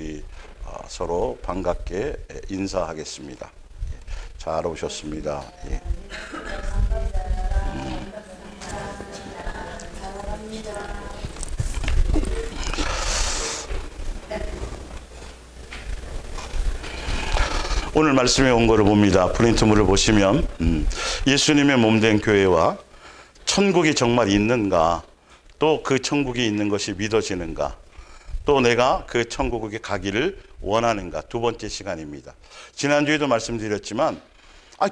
우리 서로 반갑게 인사하겠습니다. 잘 오셨습니다. 예. 오늘 말씀에 온 거를 봅니다. 프린트물을 보시면 예수님의 몸된 교회와 천국이 정말 있는가, 또 그 천국이 있는 것이 믿어지는가, 또 내가 그 천국에 가기를 원하는가, 두 번째 시간입니다. 지난주에도 말씀드렸지만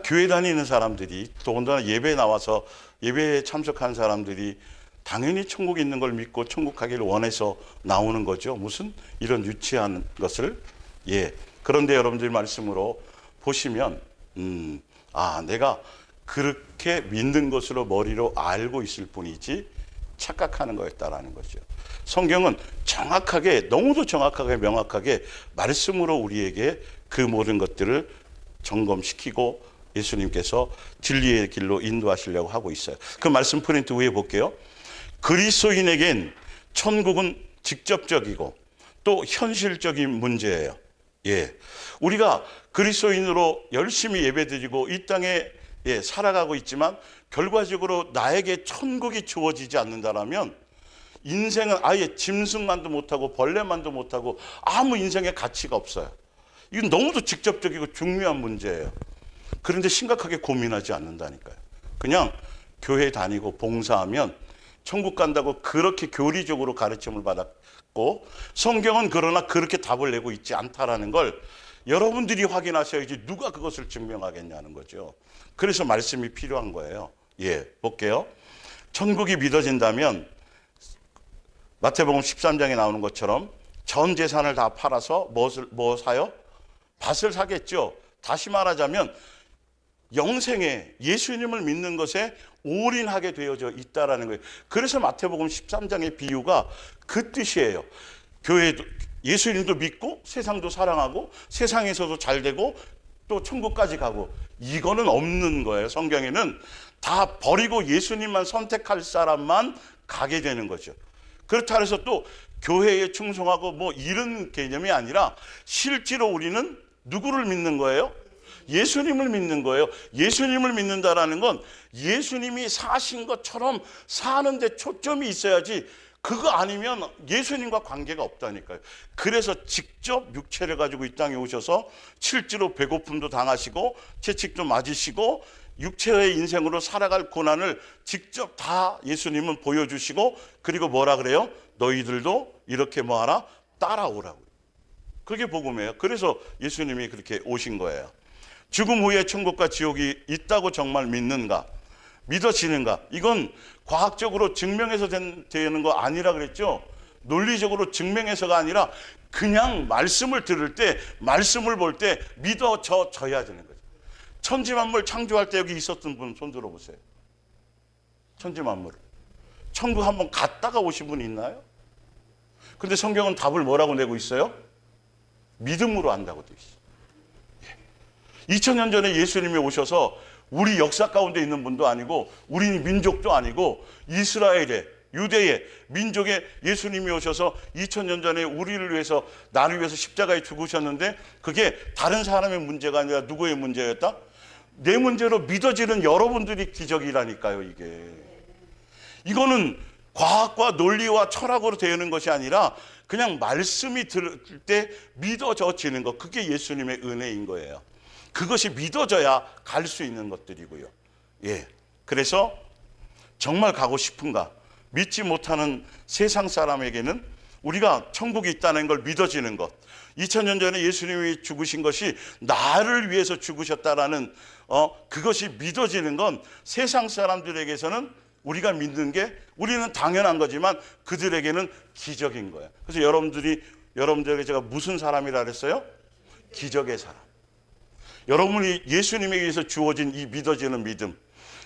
교회 다니는 사람들이, 더군다나 예배에 나와서 예배에 참석한 사람들이 당연히 천국 있는 걸 믿고 천국 가기를 원해서 나오는 거죠. 무슨 이런 유치한 것을. 그런데 여러분들 말씀으로 보시면 내가 그렇게 믿는 것으로 머리로 알고 있을 뿐이지 착각하는 거였다라는 거죠. 성경은 정확하게, 너무도 정확하게 명확하게 말씀으로 우리에게 그 모든 것들을 점검시키고 예수님께서 진리의 길로 인도하시려고 하고 있어요. 그 말씀 프린트 위에 볼게요. 그리스도인에겐 천국은 직접적이고 또 현실적인 문제예요. 우리가 그리스도인으로 열심히 예배드리고 이 땅에 살아가고 있지만 결과적으로 나에게 천국이 주어지지 않는다면 인생은 아예 짐승만도 못하고 벌레만도 못하고 아무 인생의 가치가 없어요. 이건 너무도 직접적이고 중요한 문제예요. 그런데 심각하게 고민하지 않는다니까요. 그냥 교회 다니고 봉사하면 천국 간다고 그렇게 교리적으로 가르침을 받았고, 성경은 그러나 그렇게 답을 내고 있지 않다라는 걸 여러분들이 확인하셔야지 누가 그것을 증명하겠냐는 거죠. 그래서 말씀이 필요한 거예요. 볼게요. 천국이 믿어진다면 마태복음 13장에 나오는 것처럼 전 재산을 다 팔아서 뭐 사요? 밭을 사겠죠. 다시 말하자면 영생에, 예수님을 믿는 것에 올인하게 되어져 있다라는 거예요. 그래서 마태복음 13장의 비유가 그 뜻이에요. 교회도, 예수님도 믿고 세상도 사랑하고 세상에서도 잘 되고 또 천국까지 가고, 이거는 없는 거예요. 성경에는 다 버리고 예수님만 선택할 사람만 가게 되는 거죠. 그렇다 해서 또 교회에 충성하고 뭐 이런 개념이 아니라 실제로 우리는 누구를 믿는 거예요? 예수님을 믿는 거예요. 예수님을 믿는다라는 건 예수님이 사신 것처럼 사는데 초점이 있어야지, 그거 아니면 예수님과 관계가 없다니까요. 그래서 직접 육체를 가지고 이 땅에 오셔서 실제로 배고픔도 당하시고 채찍도 맞으시고 육체의 인생으로 살아갈 고난을 직접 다 예수님은 보여주시고, 그리고 뭐라 그래요? 너희들도 이렇게 뭐하라? 따라오라고요. 그게 복음이에요. 그래서 예수님이 그렇게 오신 거예요. 죽음 후에 천국과 지옥이 있다고 정말 믿는가? 믿어지는가? 이건 과학적으로 증명해서 되는 거 아니라 그랬죠. 논리적으로 증명해서가 아니라 그냥 말씀을 들을 때, 말씀을 볼 때 믿어져야 되는 거죠. 천지만물 창조할 때 여기 있었던 분 손 들어보세요. 천지만물. 천국 한번 갔다가 오신 분 있나요? 근데 성경은 답을 뭐라고 내고 있어요? 믿음으로 안다고 되어 있어요. 2000년 전에 예수님이 오셔서 우리 역사 가운데 있는 분도 아니고 우리 민족도 아니고 이스라엘의, 유대의 민족의 예수님이 오셔서 2000년 전에 우리를 위해서, 나를 위해서 십자가에 죽으셨는데 그게 다른 사람의 문제가 아니라 누구의 문제였다? 내 문제로 믿어지는 여러분들이 기적이라니까요. 이거는 과학과 논리와 철학으로 되는 것이 아니라 그냥 말씀이 들을 때 믿어져지는 것, 그게 예수님의 은혜인 거예요. 그것이 믿어져야 갈 수 있는 것들이고요. 그래서 정말 가고 싶은가? 믿지 못하는 세상 사람에게는 우리가 천국이 있다는 걸 믿어지는 것, 2000년 전에 예수님이 죽으신 것이 나를 위해서 죽으셨다라는 그것이 믿어지는 건 세상 사람들에게서는 우리가 믿는 게, 우리는 당연한 거지만 그들에게는 기적인 거예요. 그래서 여러분들에게 제가 무슨 사람이라 그랬어요? 기적의 사람. 여러분이 예수님에 의해서 주어진 이 믿어지는 믿음,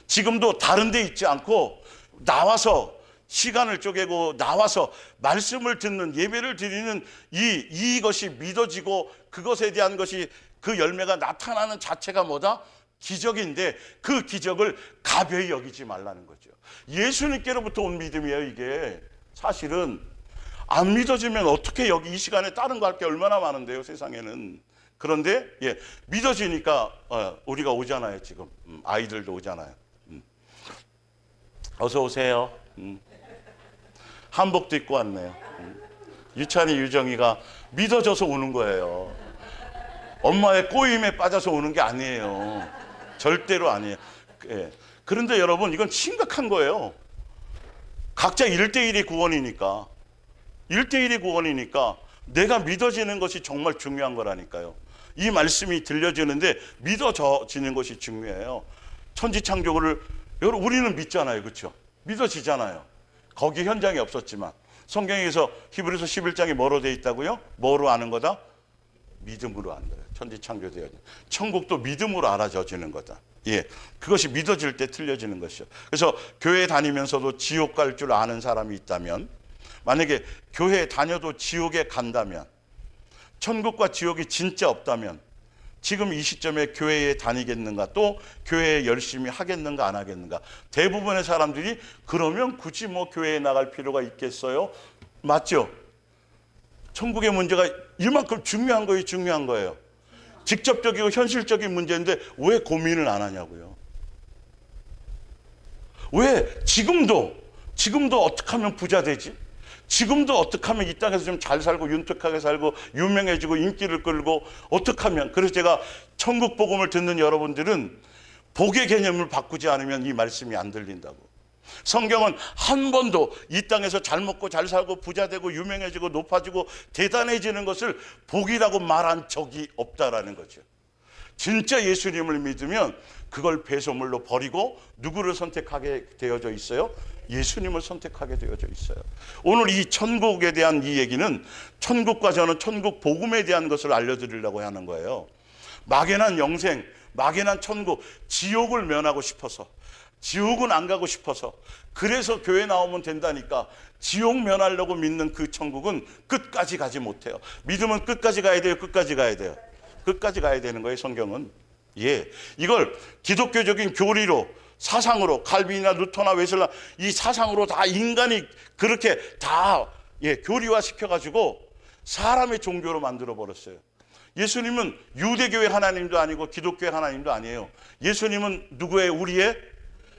지금도 다른 데 있지 않고 나와서 시간을 쪼개고 나와서 말씀을 듣는, 예배를 드리는 이것이 믿어지고 그것에 대한 것이, 그 열매가 나타나는 자체가 뭐다? 기적인데 그 기적을 가벼이 여기지 말라는 거죠. 예수님께로부터 온 믿음이에요. 이게 사실은 안 믿어지면 어떻게 여기 이 시간에 다른 거 할 게 얼마나 많은데요, 세상에는. 그런데 믿어지니까 우리가 오잖아요. 지금 아이들도 오잖아요. 어서 오세요. 한복도 입고 왔네요. 유찬이, 유정이가 믿어져서 오는 거예요. 엄마의 꼬임에 빠져서 오는 게 아니에요. 절대로 아니에요. 그런데 여러분, 이건 심각한 거예요. 각자 1대1이 구원이니까, 1대1이 구원이니까 내가 믿어지는 것이 정말 중요한 거라니까요. 이 말씀이 들려지는데 믿어지는 것이 중요해요. 천지창조를 여러분, 우리는 믿잖아요. 그렇죠? 믿어지잖아요. 거기 현장에 없었지만. 성경에서 히브리서 11장에 뭐로 되어 있다고요? 뭐로 아는 거다? 믿음으로 아는 거예요. 천지창조되어 천국도 믿음으로 알아져지는 거다. 그것이 믿어질 때 틀려지는 것이죠. 그래서 교회 다니면서도 지옥 갈 줄 아는 사람이 있다면, 만약에 교회 다녀도 지옥에 간다면, 천국과 지옥이 진짜 없다면 지금 이 시점에 교회에 다니겠는가, 또 교회에 열심히 하겠는가 안 하겠는가. 대부분의 사람들이 그러면 굳이 뭐 교회에 나갈 필요가 있겠어요? 맞죠? 천국의 문제가 이만큼 중요한 거예요. 직접적이고 현실적인 문제인데 왜 고민을 안 하냐고요. 왜 지금도 어떻게 하면 부자 되지? 지금도 어떻게 하면 이 땅에서 좀 잘 살고 윤택하게 살고 유명해지고 인기를 끌고 어떻게 하면. 그래서 제가 천국 복음을 듣는 여러분들은 복의 개념을 바꾸지 않으면 이 말씀이 안 들린다고. 성경은 한 번도 이 땅에서 잘 먹고 잘 살고 부자 되고 유명해지고 높아지고 대단해지는 것을 복이라고 말한 적이 없다라는 거죠. 진짜 예수님을 믿으면 그걸 배설물로 버리고 누구를 선택하게 되어져 있어요? 예수님을 선택하게 되어져 있어요. 오늘 이 천국에 대한 이 얘기는 천국과 저는 천국 복음에 대한 것을 알려드리려고 하는 거예요. 막연한 영생, 막연한 천국, 지옥을 면하고 싶어서, 지옥은 안 가고 싶어서, 그래서 교회 나오면 된다니까 지옥 면하려고 믿는 그 천국은 끝까지 가지 못해요. 믿음은 끝까지 가야 돼요. 끝까지 가야 돼요. 끝까지 가야 되는 거예요. 성경은. 이걸 기독교적인 교리로, 사상으로, 칼빈이나 루터나 웨슬라 이 사상으로 다 인간이 그렇게 다 교리화 시켜가지고 사람의 종교로 만들어 버렸어요. 예수님은 유대교의 하나님도 아니고 기독교의 하나님도 아니에요. 예수님은 누구의? 우리의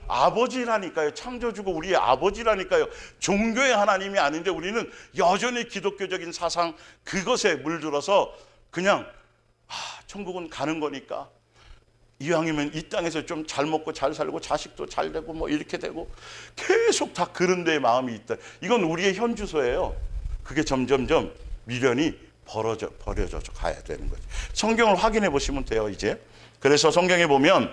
아버지라니까요. 창조주고 우리의 아버지라니까요. 종교의 하나님이 아닌데 우리는 여전히 기독교적인 사상 그것에 물들어서 그냥 천국은 가는 거니까 이왕이면 이 땅에서 좀 잘 먹고 잘 살고 자식도 잘 되고 뭐 이렇게 되고 계속 다 그런 데에 마음이 있다. 이건 우리의 현주소예요. 그게 점점점 미련이 버려져 가야 되는 거죠. 성경을 확인해 보시면 돼요. 이제 그래서 성경에 보면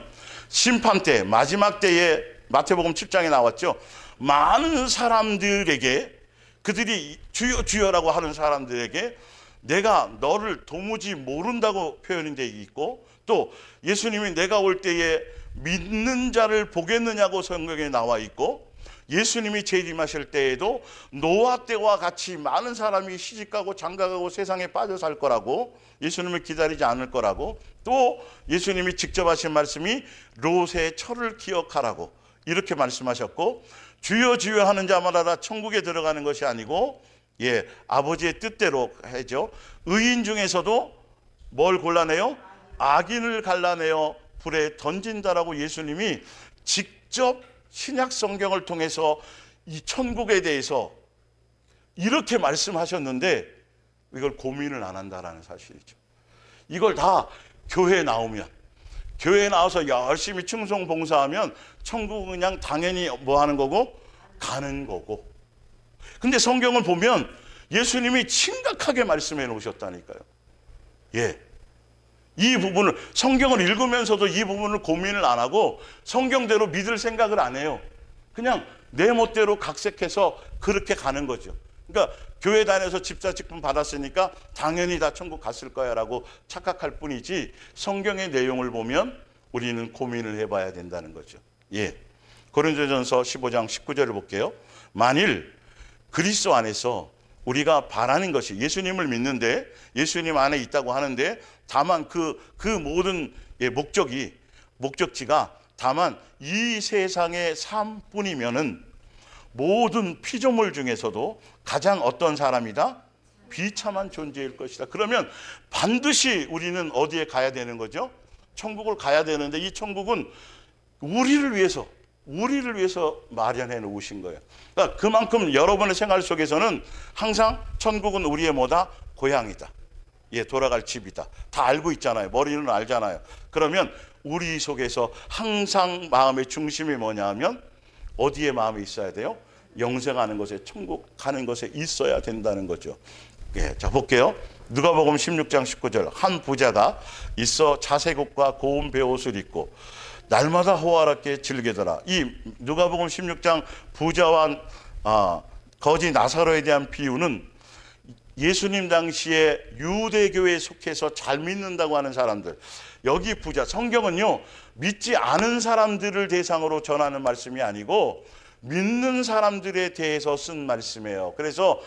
심판 때, 마지막 때에 마태복음 7장에 나왔죠. 많은 사람들에게, 그들이 주여 주여라고 하는 사람들에게 내가 너를 도무지 모른다고 표현인 데 있고, 또 예수님이 내가 올 때에 믿는 자를 보겠느냐고 성경에 나와 있고, 예수님이 재림하실 때에도 노아 때와 같이 많은 사람이 시집가고 장가가고 세상에 빠져 살 거라고, 예수님을 기다리지 않을 거라고, 또 예수님이 직접 하신 말씀이 롯의 철을 기억하라고 이렇게 말씀하셨고, 주여 주여 하는 자마다 다 천국에 들어가는 것이 아니고 아버지의 뜻대로 하죠. 의인 중에서도 뭘 골라내요? 악인을 갈라내어 불에 던진다라고 예수님이 직접 신약 성경을 통해서 이 천국에 대해서 이렇게 말씀하셨는데 이걸 고민을 안 한다라는 사실이죠. 이걸 다 교회에 나오면, 교회에 나와서 열심히 충성 봉사하면 천국은 그냥 당연히 뭐 하는 거고? 가는 거고. 근데 성경을 보면 예수님이 심각하게 말씀해 놓으셨다니까요. 이 부분을, 성경을 읽으면서도 이 부분을 고민을 안 하고 성경대로 믿을 생각을 안 해요. 그냥 내 멋대로 각색해서 그렇게 가는 거죠. 그러니까 교회 다녀서 집사직분 받았으니까 당연히 다 천국 갔을 거야 라고 착각할 뿐이지, 성경의 내용을 보면 우리는 고민을 해봐야 된다는 거죠. 고린도전서 15장 19절을 볼게요. 만일 그리스도 안에서 우리가 바라는 것이, 예수님을 믿는데 예수님 안에 있다고 하는데 다만 그 모든 목적지가 다만 이 세상의 삶뿐이면은 모든 피조물 중에서도 가장 어떤 사람이다? 비참한 존재일 것이다. 그러면 반드시 우리는 어디에 가야 되는 거죠? 천국을 가야 되는데 이 천국은 우리를 위해서 마련해 놓으신 거예요. 그러니까 그만큼 여러분의 생활 속에서는 항상 천국은 우리의 뭐다? 고향이다. 예, 돌아갈 집이다. 다 알고 있잖아요. 머리는 알잖아요. 그러면 우리 속에서 항상 마음의 중심이 뭐냐 하면 어디에 마음이 있어야 돼요? 영생하는 것에, 천국 가는 것에 있어야 된다는 거죠. 예, 자 볼게요. 누가복음 16장 19절. 한 부자가 있어 자색옷과 고운 베옷을 입고 날마다 호화롭게 즐기더라. 이 누가복음 16장 부자와 거지 나사로에 대한 비유는 예수님 당시에 유대교에 속해서 잘 믿는다고 하는 사람들, 여기 부자, 성경은요 믿지 않은 사람들을 대상으로 전하는 말씀이 아니고 믿는 사람들에 대해서 쓴 말씀이에요. 그래서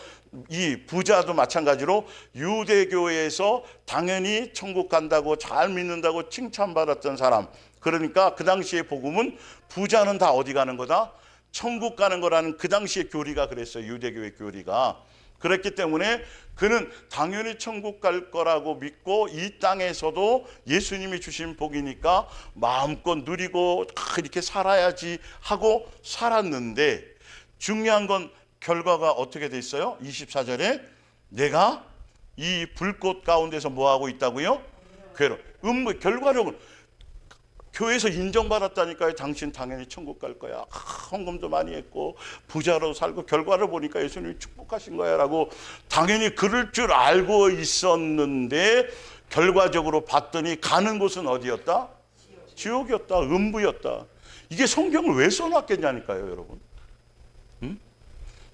이 부자도 마찬가지로 유대교에서 당연히 천국 간다고 잘 믿는다고 칭찬받았던 사람. 그러니까 그 당시의 복음은 부자는 다 어디 가는 거다? 천국 가는 거라는 그 당시의 교리가 그랬어요. 유대교의 교리가. 그랬기 때문에 그는 당연히 천국 갈 거라고 믿고 이 땅에서도 예수님이 주신 복이니까 마음껏 누리고 이렇게 살아야지 하고 살았는데 중요한 건 결과가 어떻게 돼 있어요? 24절에 내가 이 불꽃 가운데서 뭐하고 있다고요? 결과적으로 교회에서 인정받았다니까요. 당신 당연히 천국 갈 거야. 헌금도 많이 했고 부자로 살고 결과를 보니까 예수님이 축복하신 거야 라고 당연히 그럴 줄 알고 있었는데 결과적으로 봤더니 가는 곳은 어디였다? 지옥이었다. 음부였다. 이게 성경을 왜 써놨겠냐니까요, 여러분.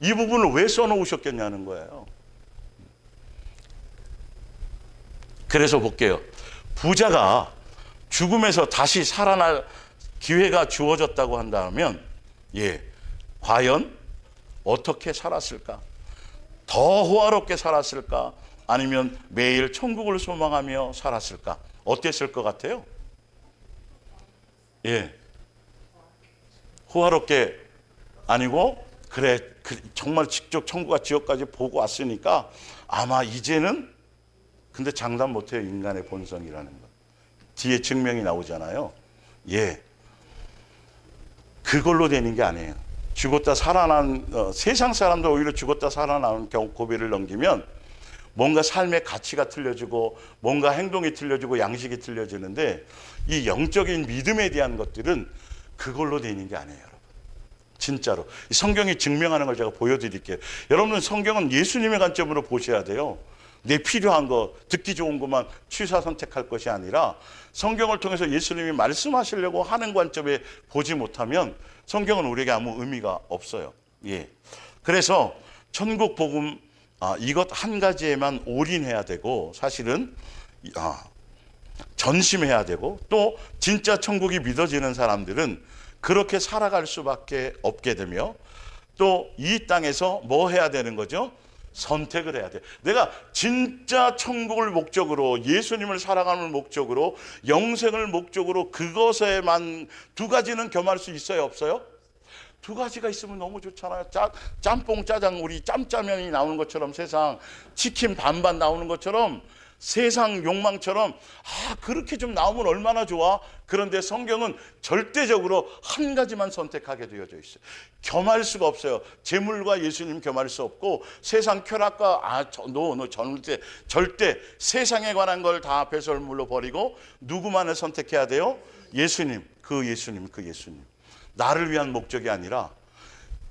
이 부분을 왜 써놓으셨겠냐는 거예요. 그래서 볼게요. 부자가 죽음에서 다시 살아날 기회가 주어졌다고 한다면 과연 어떻게 살았을까? 더 호화롭게 살았을까? 아니면 매일 천국을 소망하며 살았을까? 어땠을 것 같아요? 호화롭게 아니고 정말 직접 천국과 지옥까지 보고 왔으니까 아마 이제는 근데 장담 못해요. 인간의 본성이라는 거. 뒤에 증명이 나오잖아요. 그걸로 되는 게 아니에요. 죽었다 살아난 세상 사람도 오히려 죽었다 살아나는 고비를 넘기면 뭔가 삶의 가치가 틀려지고 뭔가 행동이 틀려지고 양식이 틀려지는데 이 영적인 믿음에 대한 것들은 그걸로 되는 게 아니에요. 여러분. 진짜로. 성경이 증명하는 걸 제가 보여드릴게요. 여러분은 성경은 예수님의 관점으로 보셔야 돼요. 내 필요한 거, 듣기 좋은 것만 취사 선택할 것이 아니라 성경을 통해서 예수님이 말씀하시려고 하는 관점에 보지 못하면 성경은 우리에게 아무 의미가 없어요. 그래서 천국 복음 이것 한 가지에만 올인해야 되고 사실은 전심해야 되고 또 진짜 천국이 믿어지는 사람들은 그렇게 살아갈 수밖에 없게 되며 또 이 땅에서 뭐 해야 되는 거죠? 선택을 해야 돼. 내가 진짜 천국을 목적으로 예수님을 살아가는 목적으로 영생을 목적으로 그것에만 두 가지는 겸할 수 있어요? 없어요? 두 가지가 있으면 너무 좋잖아요. 짬뽕 짜장 우리 짬짜면이 나오는 것처럼 세상 치킨 반반 나오는 것처럼 세상 욕망처럼 그렇게 좀 나오면 얼마나 좋아. 그런데 성경은 절대적으로 한 가지만 선택하게 되어져 있어요. 겸할 수가 없어요. 재물과 예수님 겸할 수 없고 세상 쾌락과 절대 세상에 관한 걸 다 배설물로 버리고 누구만을 선택해야 돼요? 예수님. 그 예수님. 나를 위한 목적이 아니라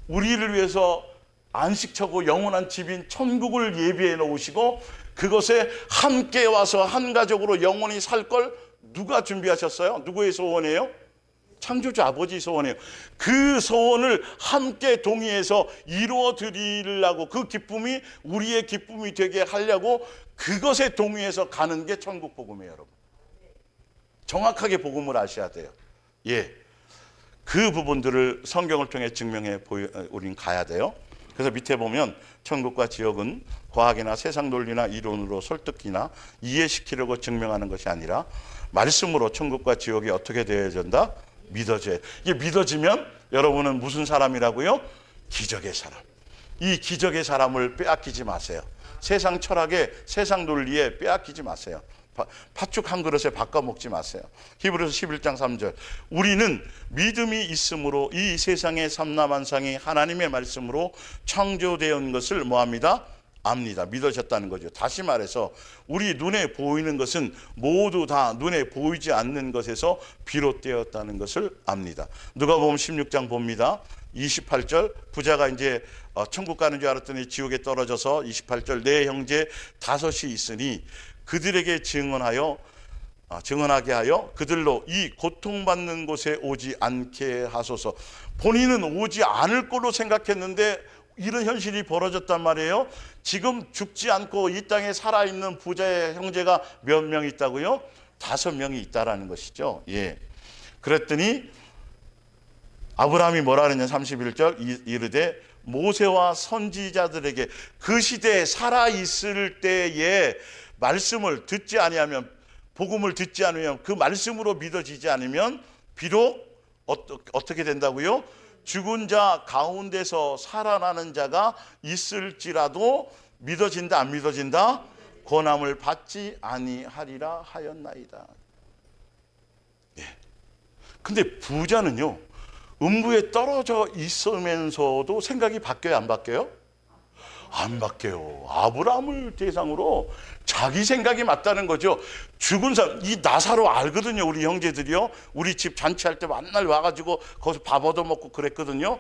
우리를 위해서 안식처고 영원한 집인 천국을 예비해 놓으시고 그것에 함께 와서 한 가족으로 영원히 살 걸 누가 준비하셨어요? 누구의 소원이에요? 창조주 아버지 소원이에요. 그 소원을 함께 동의해서 이루어 드리려고 그 기쁨이 우리의 기쁨이 되게 하려고 그것에 동의해서 가는 게 천국 복음이에요, 여러분. 정확하게 복음을 아셔야 돼요. 그 부분들을 성경을 통해 증명해 우린 가야 돼요. 그래서 밑에 보면 천국과 지옥은 과학이나 세상 논리나 이론으로 설득이나 이해시키려고 증명하는 것이 아니라 말씀으로 천국과 지옥이 어떻게 되어진다? 믿어져요. 이게 믿어지면 여러분은 무슨 사람이라고요? 기적의 사람. 이 기적의 사람을 빼앗기지 마세요. 세상 철학에, 세상 논리에 빼앗기지 마세요. 팥죽 한 그릇에 바꿔 먹지 마세요. 히브리서 11장 3절. 우리는 믿음이 있으므로 이 세상의 삼라만상이 하나님의 말씀으로 창조되어 온 것을 뭐합니다? 압니다. 믿어졌다는 거죠. 다시 말해서 우리 눈에 보이는 것은 모두 다 눈에 보이지 않는 것에서 비롯되었다는 것을 압니다. 누가복음 16장 봅니다. 28절. 부자가 이제 천국 가는 줄 알았더니 지옥에 떨어져서 28절. 내 형제 다섯이 있으니 그들에게 증언하게 하여 그들로 이 고통받는 곳에 오지 않게 하소서. 본인은 오지 않을 거로 생각했는데 이런 현실이 벌어졌단 말이에요. 지금 죽지 않고 이 땅에 살아있는 부자의 형제가 몇 명 있다고요? 5명이 있다라는 것이죠. 예. 그랬더니 아브라함이 뭐라 그랬냐? 31절. 이르되 모세와 선지자들에게 그 시대에 살아있을 때에 말씀을 듣지 아니하면, 복음을 듣지 않으면, 그 말씀으로 믿어지지 않으면 비록 어떻게 된다고요? 죽은 자 가운데서 살아나는 자가 있을지라도 믿어진다 안 믿어진다? 권함을 받지 아니하리라 하였나이다. 예. 근데 부자는요, 음부에 떨어져 있으면서도 생각이 바뀌어요, 안 바뀌어요? 안 바뀌어요. 아브라함을 대상으로 자기 생각이 맞다는 거죠. 죽은 사람, 이 나사로 알거든요. 우리 형제들이요. 우리 집 잔치할 때 만날 와가지고 거기서 밥 얻어먹고 그랬거든요.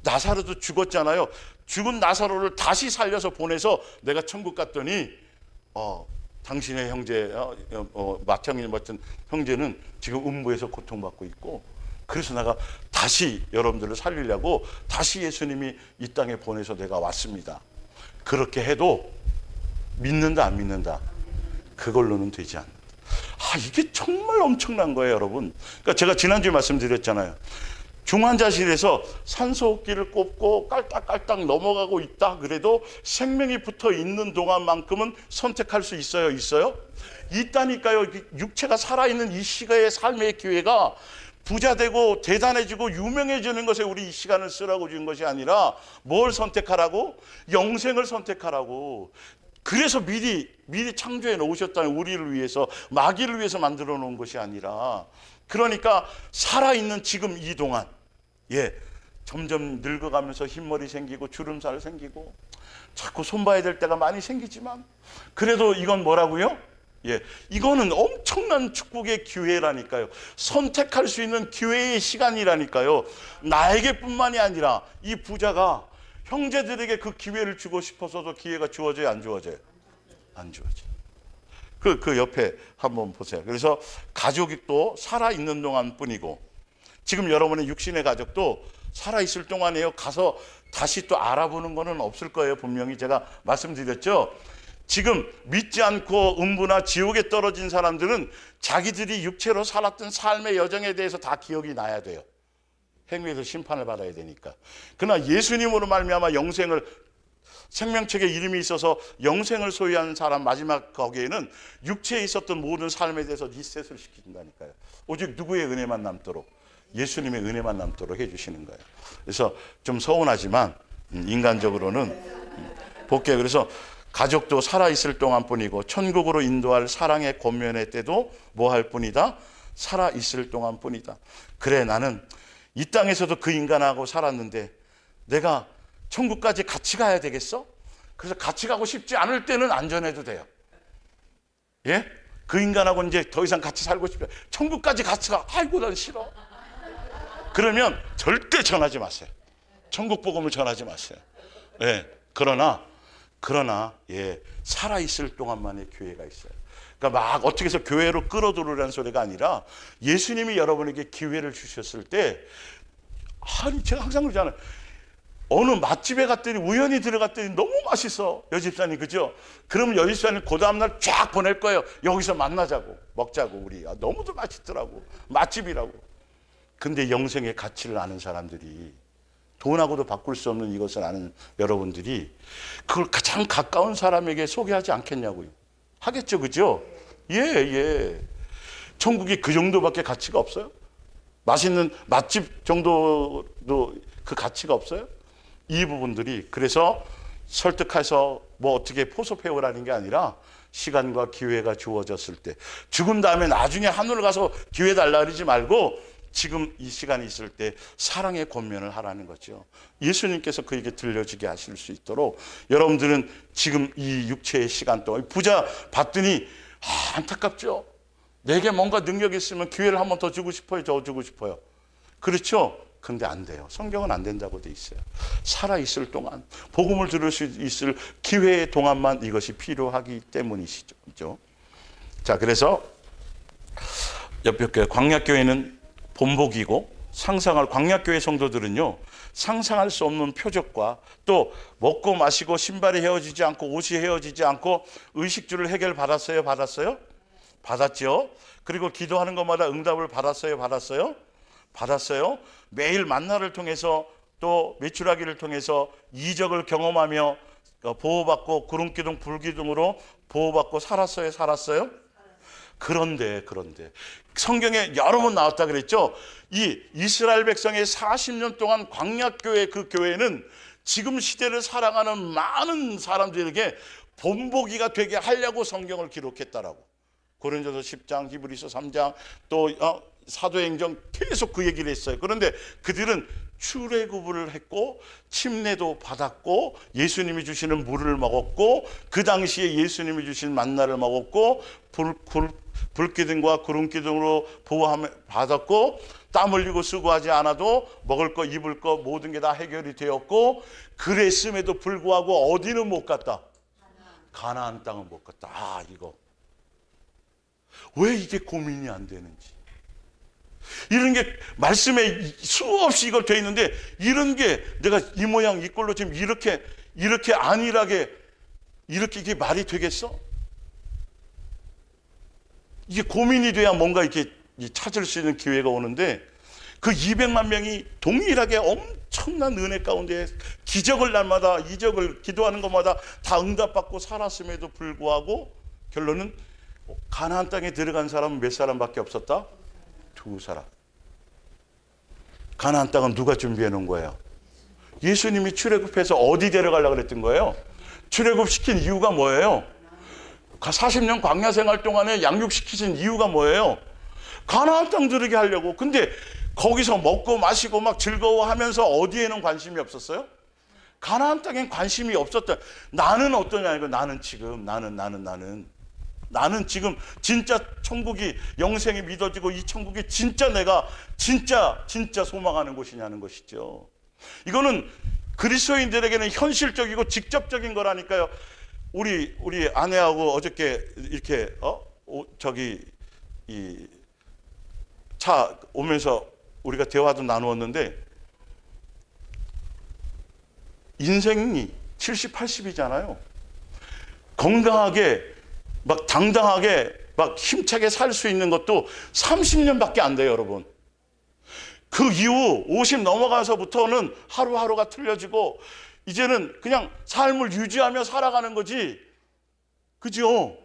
나사로도 죽었잖아요. 죽은 나사로를 다시 살려서 보내서 내가 천국 갔더니 당신의 형제, 마청이 같은 형제는 지금 음부에서 고통받고 있고, 그래서 내가 다시 여러분들을 살리려고 다시 예수님이 이 땅에 보내서 내가 왔습니다. 그렇게 해도 믿는다 안 믿는다? 그걸로는 되지 않는다. 이게 정말 엄청난 거예요, 여러분. 그러니까 제가 지난주에 말씀드렸잖아요. 중환자실에서 산소호흡기를 꼽고 깔딱깔딱 넘어가고 있다 그래도 생명이 붙어 있는 동안만큼은 선택할 수 있어요? 있어요? 있다니까요. 육체가 살아있는 이 시간의 삶의 기회가 부자 되고 대단해지고 유명해지는 것에 우리 이 시간을 쓰라고 준 것이 아니라 뭘 선택하라고? 영생을 선택하라고. 그래서 미리 창조해 놓으셨다는, 우리를 위해서, 마귀를 위해서 만들어 놓은 것이 아니라. 그러니까 살아있는 지금 이 동안, 점점 늙어가면서 흰머리 생기고 주름살 생기고 자꾸 손봐야 될 때가 많이 생기지만 그래도 이건 뭐라고요? 이거는 엄청난 축복의 기회라니까요. 선택할 수 있는 기회의 시간이라니까요. 나에게뿐만이 아니라 이 부자가 형제들에게 그 기회를 주고 싶어서도 기회가 주어져요, 안 주어져요? 안 주어져요. 그 옆에 한번 보세요. 그래서 가족이 또 살아있는 동안 뿐이고, 지금 여러분의 육신의 가족도 살아있을 동안에요. 가서 다시 또 알아보는 거는 없을 거예요. 분명히 제가 말씀드렸죠. 지금 믿지 않고 음부나 지옥에 떨어진 사람들은 자기들이 육체로 살았던 삶의 여정에 대해서 다 기억이 나야 돼요. 행위에서 심판을 받아야 되니까. 그러나 예수님으로 말미암아 영생을, 생명책에 이름이 있어서 영생을 소유한 사람 마지막 거기에는 육체에 있었던 모든 삶에 대해서 리셋을 시킨다니까요. 오직 누구의 은혜만 남도록, 예수님의 은혜만 남도록 해주시는 거예요. 그래서 좀 서운하지만 인간적으로는 볼게요. 그래서 가족도 살아있을 동안 뿐이고 천국으로 인도할 사랑의 권면의 때도 뭐 할 뿐이다? 살아있을 동안 뿐이다. 그래, 나는 이 땅에서도 그 인간하고 살았는데 내가 천국까지 같이 가야 되겠어? 그래서 같이 가고 싶지 않을 때는 안 전해도 돼요. 그 인간하고 이제 더 이상 같이 살고 싶어요. 천국까지 같이 가. 아이고, 난 싫어. 그러면 절대 전하지 마세요. 천국 복음을 전하지 마세요. 그러나 살아있을 동안만의 기회가 있어요. 그러니까 막 어떻게 해서 교회로 끌어들으라는 소리가 아니라 예수님이 여러분에게 기회를 주셨을 때, 제가 항상 그러잖아요. 어느 맛집에 갔더니 우연히 들어갔더니 너무 맛있어, 여집사님, 그죠? 그러면 여집사님 그 다음날 쫙 보낼 거예요. 여기서 만나자고, 먹자고, 우리. 너무도 맛있더라고, 맛집이라고. 근데 영생의 가치를 아는 사람들이, 돈하고도 바꿀 수 없는 이것을 아는 여러분들이 그걸 가장 가까운 사람에게 소개하지 않겠냐고요. 하겠죠, 그죠? 천국이 그 정도밖에 가치가 없어요? 맛있는 맛집 정도도 그 가치가 없어요? 이 부분들이 그래서 설득해서 뭐 어떻게 포섭해오라는 게 아니라 시간과 기회가 주어졌을 때, 죽은 다음에 나중에 하늘 가서 기회 달라 그러지 말고 지금 이 시간이 있을 때 사랑의 권면을 하라는 거죠. 예수님께서 그에게 들려지게 하실 수 있도록 여러분들은 지금 이 육체의 시간 동안 부자 봤더니 안타깝죠. 내게 뭔가 능력이 있으면 기회를 한 번 더 주고 싶어요. 저 주고 싶어요. 그렇죠? 근데 안 돼요. 성경은 안 된다고 돼 있어요. 살아있을 동안 복음을 들을 수 있을 기회의 동안만 이것이 필요하기 때문이시죠. 자, 그래서 옆에 광야교회는 본복이고 상상할 광야교회 성도들은요, 상상할 수 없는 표적과 또 먹고 마시고 신발이 헤어지지 않고 옷이 헤어지지 않고 의식주를 해결받았어요? 받았어요? 받았죠. 그리고 기도하는 것마다 응답을 받았어요? 받았어요? 받았어요. 매일 만나를 통해서 또 메추라기를 통해서 이적을 경험하며 보호받고 구름기둥 불기둥으로 보호받고 살았어요? 살았어요? 그런데 성경에 여러 번 나왔다 그랬죠. 이 이스라엘 백성의 40년 동안 광야교회, 그 교회는 지금 시대를 살아가는 많은 사람들에게 본보기가 되게 하려고 성경을 기록했다라고. 고린도서 10장, 히브리서 3장, 또 사도행전 계속 그 얘기를 했어요. 그런데 그들은 출애굽을 했고 침례도 받았고 예수님이 주시는 물을 먹었고 그 당시에 예수님이 주신 만나를 먹었고 불기둥과 구름기둥으로 보호받았고 땀 흘리고 수고하지 않아도 먹을 거 입을 거 모든 게 다 해결이 되었고 그랬음에도 불구하고 어디는 못 갔다? 가나안 땅은 못 갔다. 이거 왜 이게 고민이 안 되는지, 이런 게 말씀에 수없이 이걸 돼 있는데 이런 게 내가 이 모양 이 꼴로 지금 이렇게 안일하게 이렇게 이게 말이 되겠어? 이게 고민이 돼야 뭔가 이렇게 찾을 수 있는 기회가 오는데 그 200만 명이 동일하게 엄청난 은혜 가운데 기적을 날마다 이적을 기도하는 것마다 다 응답받고 살았음에도 불구하고 결론은 가나안 땅에 들어간 사람은 몇 사람밖에 없었다? 2사람. 가나안 땅은 누가 준비해 놓은 거예요? 예수님이 출애굽해서 어디 데려가려고 그랬던 거예요? 출애굽시킨 이유가 뭐예요? 40년 광야 생활 동안에 양육시키신 이유가 뭐예요? 가나안 땅 들어게 하려고. 근데 거기서 먹고 마시고 막 즐거워하면서 어디에는 관심이 없었어요? 가나안 땅엔 관심이 없었다. 나는 어떠냐 이거. 나는 지금 나는 지금 진짜 천국이 영생이 믿어지고 이 천국이 진짜 내가 진짜 소망하는 곳이냐는 것이죠. 이거는 그리스도인들에게는 현실적이고 직접적인 거라니까요. 우리 아내하고 어저께 이렇게 이 차 오면서 우리가 대화도 나누었는데 인생이 70, 80이잖아요. 건강하게 막 당당하게 막 힘차게 살 수 있는 것도 30년밖에 안 돼요, 여러분. 그 이후 50 넘어가서부터는 하루하루가 틀려지고 이제는 그냥 삶을 유지하며 살아가는 거지. 그죠?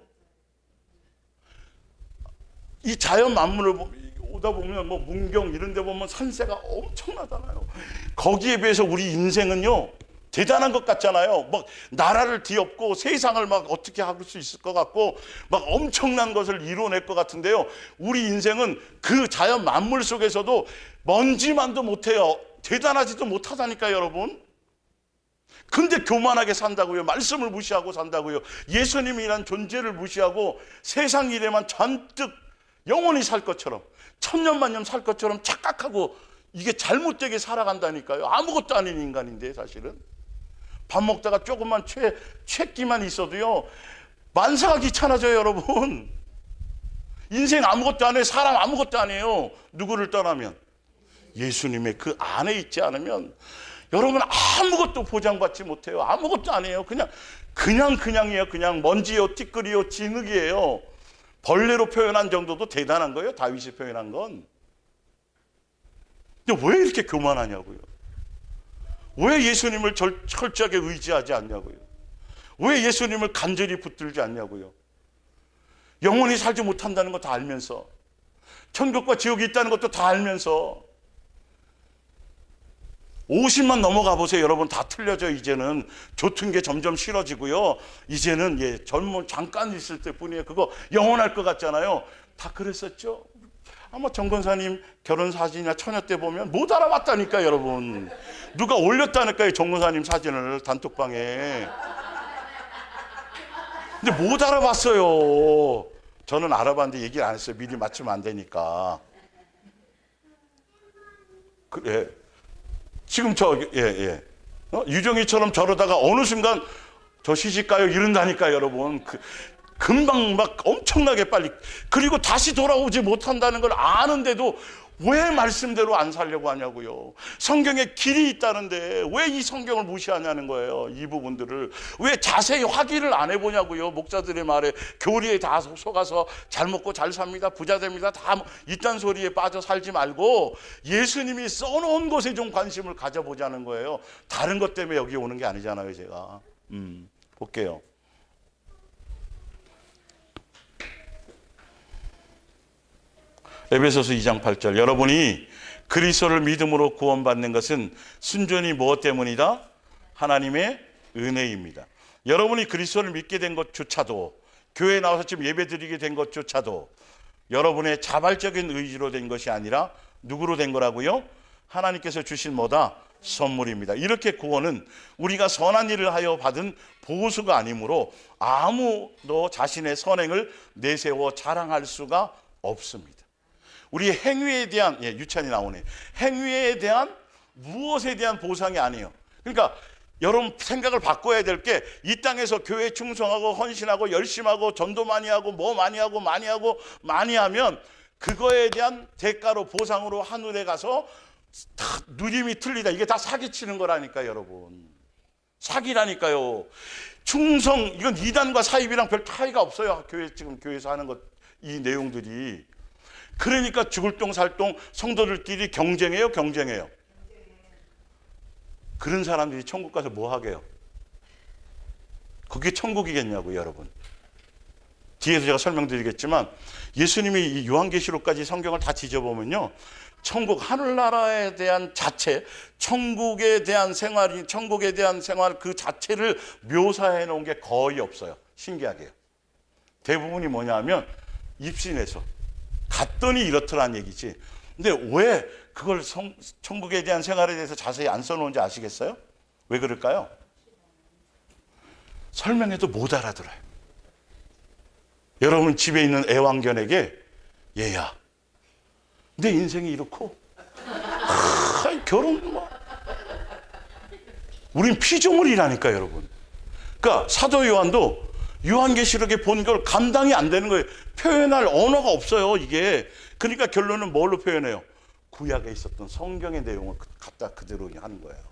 이 자연 만물을 오다 보면 뭐 문경 이런 데 보면 산세가 엄청나잖아요. 거기에 비해서 우리 인생은요 대단한 것 같잖아요. 막 나라를 뒤엎고 세상을 막 어떻게 할 수 있을 것 같고 막 엄청난 것을 이뤄낼 것 같은데요. 우리 인생은 그 자연 만물 속에서도 먼지만도 못해요. 대단하지도 못하다니까요, 여러분. 근데 교만하게 산다고요. 말씀을 무시하고 산다고요. 예수님이란 존재를 무시하고 세상 일에만 잔뜩 영원히 살 것처럼 천년만년 살 것처럼 착각하고 이게 잘못되게 살아간다니까요. 아무것도 아닌 인간인데 사실은. 밥 먹다가 조금만 채기만 있어도요 만사가 귀찮아져요, 여러분. 인생 아무것도 안 해요. 사람 아무것도 안 해요. 누구를 떠나면 예수님의 그 안에 있지 않으면 여러분 아무것도 보장받지 못해요. 아무것도 안 해요. 그냥이에요. 그냥 먼지요, 티끌이요, 진흙이에요. 벌레로 표현한 정도도 대단한 거예요. 다윗이 표현한 건. 근데 왜 이렇게 교만하냐고요. 왜 예수님을 철저하게 의지하지 않냐고요. 왜 예수님을 간절히 붙들지 않냐고요. 영원히 살지 못한다는 거 다 알면서, 천국과 지옥이 있다는 것도 다 알면서 50만 넘어가 보세요. 여러분 다 틀려져. 이제는 좋은 게 점점 싫어지고요. 이제는 젊은 잠깐 있을 때뿐이에요. 그거 영원할 것 같잖아요. 다 그랬었죠. 아마 정 권사님 결혼 사진이나 처녀 때 보면 못 알아봤다니까 여러분. 누가 올렸다니까요. 정 권사님 사진을 단톡방에. 근데 못 알아봤어요. 저는 알아봤는데 얘기를 안 했어요. 미리 맞추면 안 되니까. 그래. 지금 유정이처럼 저러다가 어느 순간 저 시집가요 이런다니까 여러분. 금방 막 엄청나게 빨리. 그리고 다시 돌아오지 못한다는 걸 아는데도 왜 말씀대로 안 살려고 하냐고요. 성경에 길이 있다는데 왜 이 성경을 무시하냐는 거예요. 이 부분들을 왜 자세히 확인을 안 해보냐고요. 목사들의 말에 교리에 다 속아서 잘 먹고 잘 삽니다, 부자 됩니다, 다 이딴 소리에 빠져 살지 말고 예수님이 써놓은 것에 좀 관심을 가져보자는 거예요. 다른 것 때문에 여기 오는 게 아니잖아요. 제가 볼게요. 에베소서 2장 8절. 여러분이 그리스도를 믿음으로 구원받는 것은 순전히 무엇 때문이다? 하나님의 은혜입니다. 여러분이 그리스도를 믿게 된 것조차도, 교회에 나와서 지금 예배드리게 된 것조차도 여러분의 자발적인 의지로 된 것이 아니라 누구로 된 거라고요? 하나님께서 주신 뭐다? 선물입니다. 이렇게 구원은 우리가 선한 일을 하여 받은 보수가 아니므로 아무도 자신의 선행을 내세워 자랑할 수가 없습니다. 우리 행위에 대한, 유찬이 나오네. 행위에 대한 무엇에 대한 보상이 아니에요. 그러니까 여러분 생각을 바꿔야 될 게 이 땅에서 교회 충성하고 헌신하고 열심히 하고 전도 많이 하고 뭐 많이 하고 많이 하면 그거에 대한 대가로 보상으로 하늘에 가서 다 누림이 틀리다. 이게 다 사기치는 거라니까요, 여러분. 사기라니까요. 충성, 이건 이단과 사입이랑 별 차이가 없어요. 지금 교회에서 하는 것, 이 내용들이. 그러니까 죽을 똥 살 똥 성도들끼리 경쟁해요. 그런 사람들이 천국 가서 뭐 하게요? 그게 천국이겠냐고요, 여러분. 뒤에서 제가 설명드리겠지만 예수님이 이 요한계시록까지 성경을 다 뒤져보면요, 천국, 하늘나라에 대한 자체, 천국에 대한 생활 그 자체를 묘사해 놓은 게 거의 없어요. 신기하게요. 대부분이 뭐냐면 입신에서 갔더니 이렇더란 얘기지. 근데 왜 그걸 천국에 대한 생활에 대해서 자세히 안 써놓은지 아시겠어요? 왜 그럴까요? 설명해도 못 알아들어요. 여러분 집에 있는 애완견에게 얘야, 내 인생이 이렇고 결혼 뭐 우린 피조물이라니까 여러분. 그러니까 사도 요한도 요한계시록에 본 걸 감당이 안 되는 거예요. 표현할 언어가 없어요, 이게. 그러니까 결론은 뭘로 표현해요? 구약에 있었던 성경의 내용을 갖다 그대로 하는 거예요.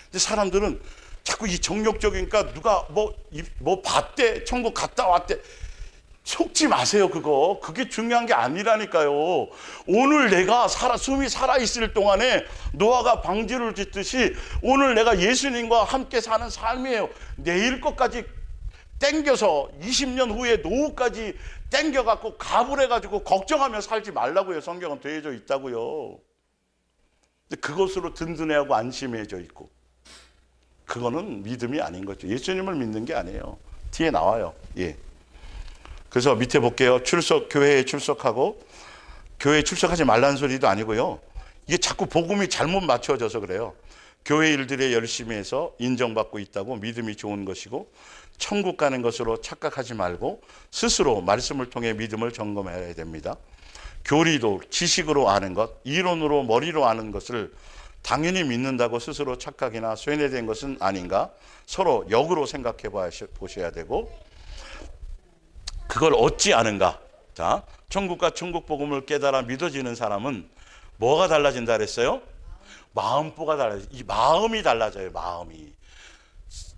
근데 사람들은 자꾸 이 정욕적이니까 누가 뭐 봤대, 천국 갔다 왔대. 속지 마세요, 그거. 그게 중요한 게 아니라니까요. 오늘 내가 숨이 살아있을 동안에 노아가 방주를 짓듯이 오늘 내가 예수님과 함께 사는 삶이에요. 내일 것까지 땡겨서 20년 후에 노후까지 땡겨갖고 가불해가지고 걱정하며 살지 말라고요. 성경은 되어져 있다고요. 근데 그것으로 든든해하고 안심해져 있고, 그거는 믿음이 아닌 거죠. 예수님을 믿는 게 아니에요. 뒤에 나와요. 그래서 밑에 볼게요. 교회에 출석하고, 교회에 출석하지 말라는 소리도 아니고요. 이게 자꾸 복음이 잘못 맞춰져서 그래요. 교회 일들에 열심히 해서 인정받고 있다고 믿음이 좋은 것이고, 천국 가는 것으로 착각하지 말고 스스로 말씀을 통해 믿음을 점검해야 됩니다. 교리도 지식으로 아는 것, 이론으로 머리로 아는 것을 당연히 믿는다고 스스로 착각이나 쇠뇌된 것은 아닌가 서로 역으로 생각해 보셔야 되고, 그걸 얻지 않은가. 자, 천국과 천국 복음을 깨달아 믿어지는 사람은 뭐가 달라진다 그랬어요? 마음보가 달라져요. 이 마음이 달라져요. 마음이.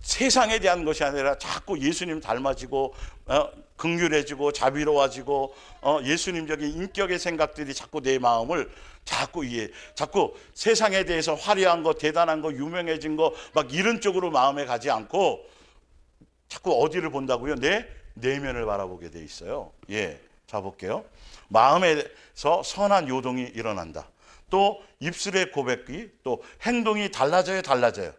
세상에 대한 것이 아니라 자꾸 예수님 닮아지고 긍휼해지고 자비로워지고 예수님적인 인격의 생각들이 자꾸 내 마음을 자꾸 세상에 대해서 화려한 거, 대단한 거, 유명해진 거 막 이런 쪽으로 마음에 가지 않고 자꾸 어디를 본다고요? 내 내면을 바라보게 돼 있어요. 자 볼게요. 마음에서 선한 요동이 일어난다. 또 입술의 고백이, 또 행동이 달라져요, 달라져요.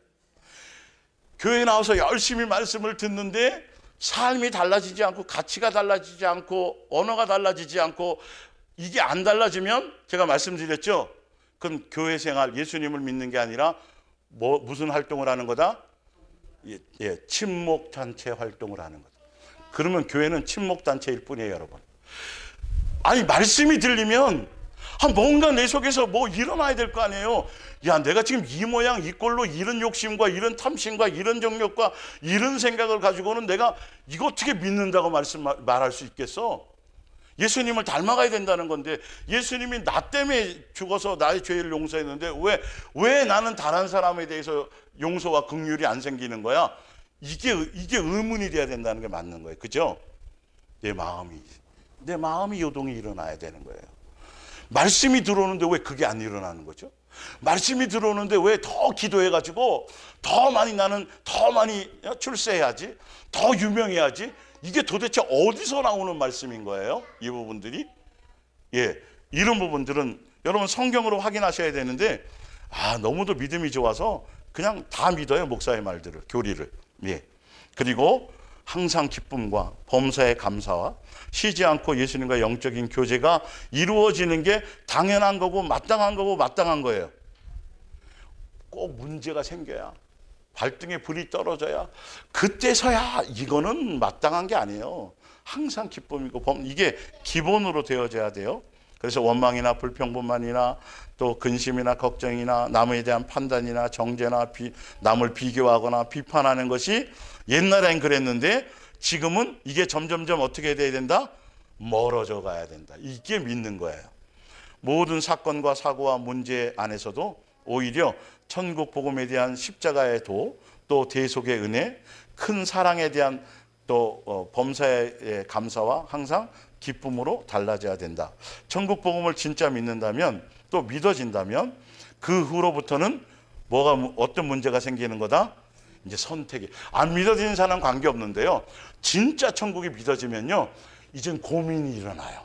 교회 나와서 열심히 말씀을 듣는데 삶이 달라지지 않고, 가치가 달라지지 않고, 언어가 달라지지 않고, 이게 안 달라지면 제가 말씀드렸죠. 그건 교회 생활, 예수님을 믿는 게 아니라 무슨 활동을 하는 거다? 친목단체 활동을 하는 거다. 그러면 교회는 친목단체일 뿐이에요, 여러분. 아니, 말씀이 들리면 뭔가 내 속에서 뭐 일어나야 될 거 아니에요. 야, 내가 지금 이 모양 이 꼴로 이런 욕심과 이런 탐심과 이런 정욕과 이런 생각을 가지고는 내가 이거 어떻게 믿는다고 말할 수 있겠어? 예수님을 닮아가야 된다는 건데, 예수님이 나 때문에 죽어서 나의 죄를 용서했는데 왜 나는 다른 사람에 대해서 용서와 긍휼이 안 생기는 거야? 이게 의문이 돼야 된다는 게 맞는 거예요. 그죠? 내 마음이 요동이 일어나야 되는 거예요. 말씀이 들어오는데 왜 그게 안 일어나는 거죠? 말씀이 들어오는데 왜 더 기도해가지고 나는 더 많이 출세해야지, 더 유명해야지, 이게 도대체 어디서 나오는 말씀인 거예요? 이 부분들이. 이런 부분들은 여러분 성경으로 확인하셔야 되는데, 너무도 믿음이 좋아서 그냥 다 믿어요, 목사의 말들을, 교리를. 그리고 항상 기쁨과 범사의 감사와 쉬지 않고 예수님과 영적인 교제가 이루어지는 게 당연한 거고 마땅한 거예요. 꼭 문제가 생겨야, 발등에 불이 떨어져야, 그때서야 이거는 마땅한 게 아니에요. 항상 기쁨이고 이게 기본으로 되어져야 돼요. 그래서 원망이나 불평분만이나 또 근심이나 걱정이나 남에 대한 판단이나 정죄나 남을 비교하거나 비판하는 것이 옛날엔 그랬는데, 지금은 이게 점점점 어떻게 돼야 된다? 멀어져 가야 된다. 이게 믿는 거예요. 모든 사건과 사고와 문제 안에서도 오히려 천국 복음에 대한 십자가의 도, 또 대속의 은혜, 큰 사랑에 대한 또 범사의 감사와 항상 기쁨으로 달라져야 된다. 천국 복음을 진짜 믿는다면, 또 믿어진다면, 그 후로부터는 어떤 문제가 생기는 거다? 이제 선택이. 안 믿어지는 사람 관계없는데요, 진짜 천국이 믿어지면요, 이젠 고민이 일어나요.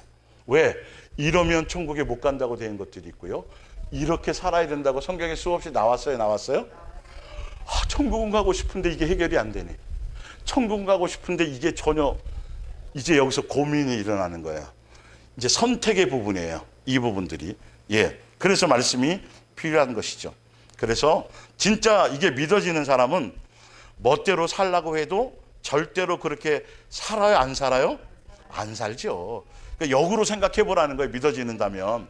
왜? 이러면 천국에 못 간다고 된 것들이 있고요, 이렇게 살아야 된다고 성경에 수없이 나왔어요? 천국은 가고 싶은데 이게 해결이 안 되네. 천국은 가고 싶은데 이게 전혀, 이제 여기서 고민이 일어나는 거예요. 이제 선택의 부분이에요, 이 부분들이. 그래서 말씀이 필요한 것이죠. 그래서 진짜 이게 믿어지는 사람은 멋대로 살라고 해도 절대로 그렇게 살아요, 안 살아요? 안 살죠. 그러니까 역으로 생각해 보라는 거예요, 믿어지는다면.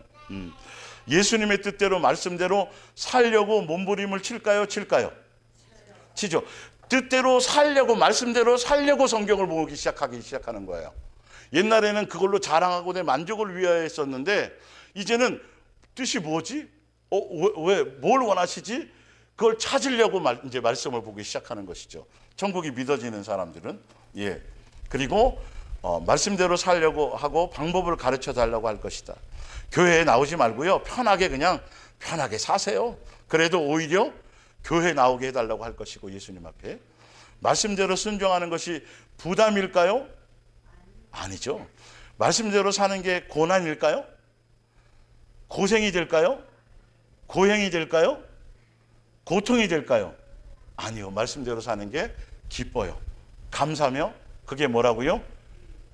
예수님의 뜻대로, 말씀대로 살려고 몸부림을 칠까요? 치죠. 뜻대로 살려고, 말씀대로 살려고 성경을 보기 시작하는 거예요. 옛날에는 그걸로 자랑하고 내 만족을 위하여 했었는데, 이제는 뜻이 뭐지? 뭘 원하시지? 그걸 찾으려고 이제 말씀을 보기 시작하는 것이죠. 천국이 믿어지는 사람들은. 그리고 말씀대로 살려고 하고 방법을 가르쳐 달라고 할 것이다. 교회에 나오지 말고요, 편하게 사세요. 그래도 오히려 교회에 나오게 해달라고 할 것이고, 예수님 앞에 말씀대로 순종하는 것이 부담일까요? 아니죠. 말씀대로 사는 게 고난일까요? 고생이 될까요? 고행이 될까요? 고통이 될까요? 아니요. 말씀대로 사는 게 기뻐요. 감사며, 그게 뭐라고요?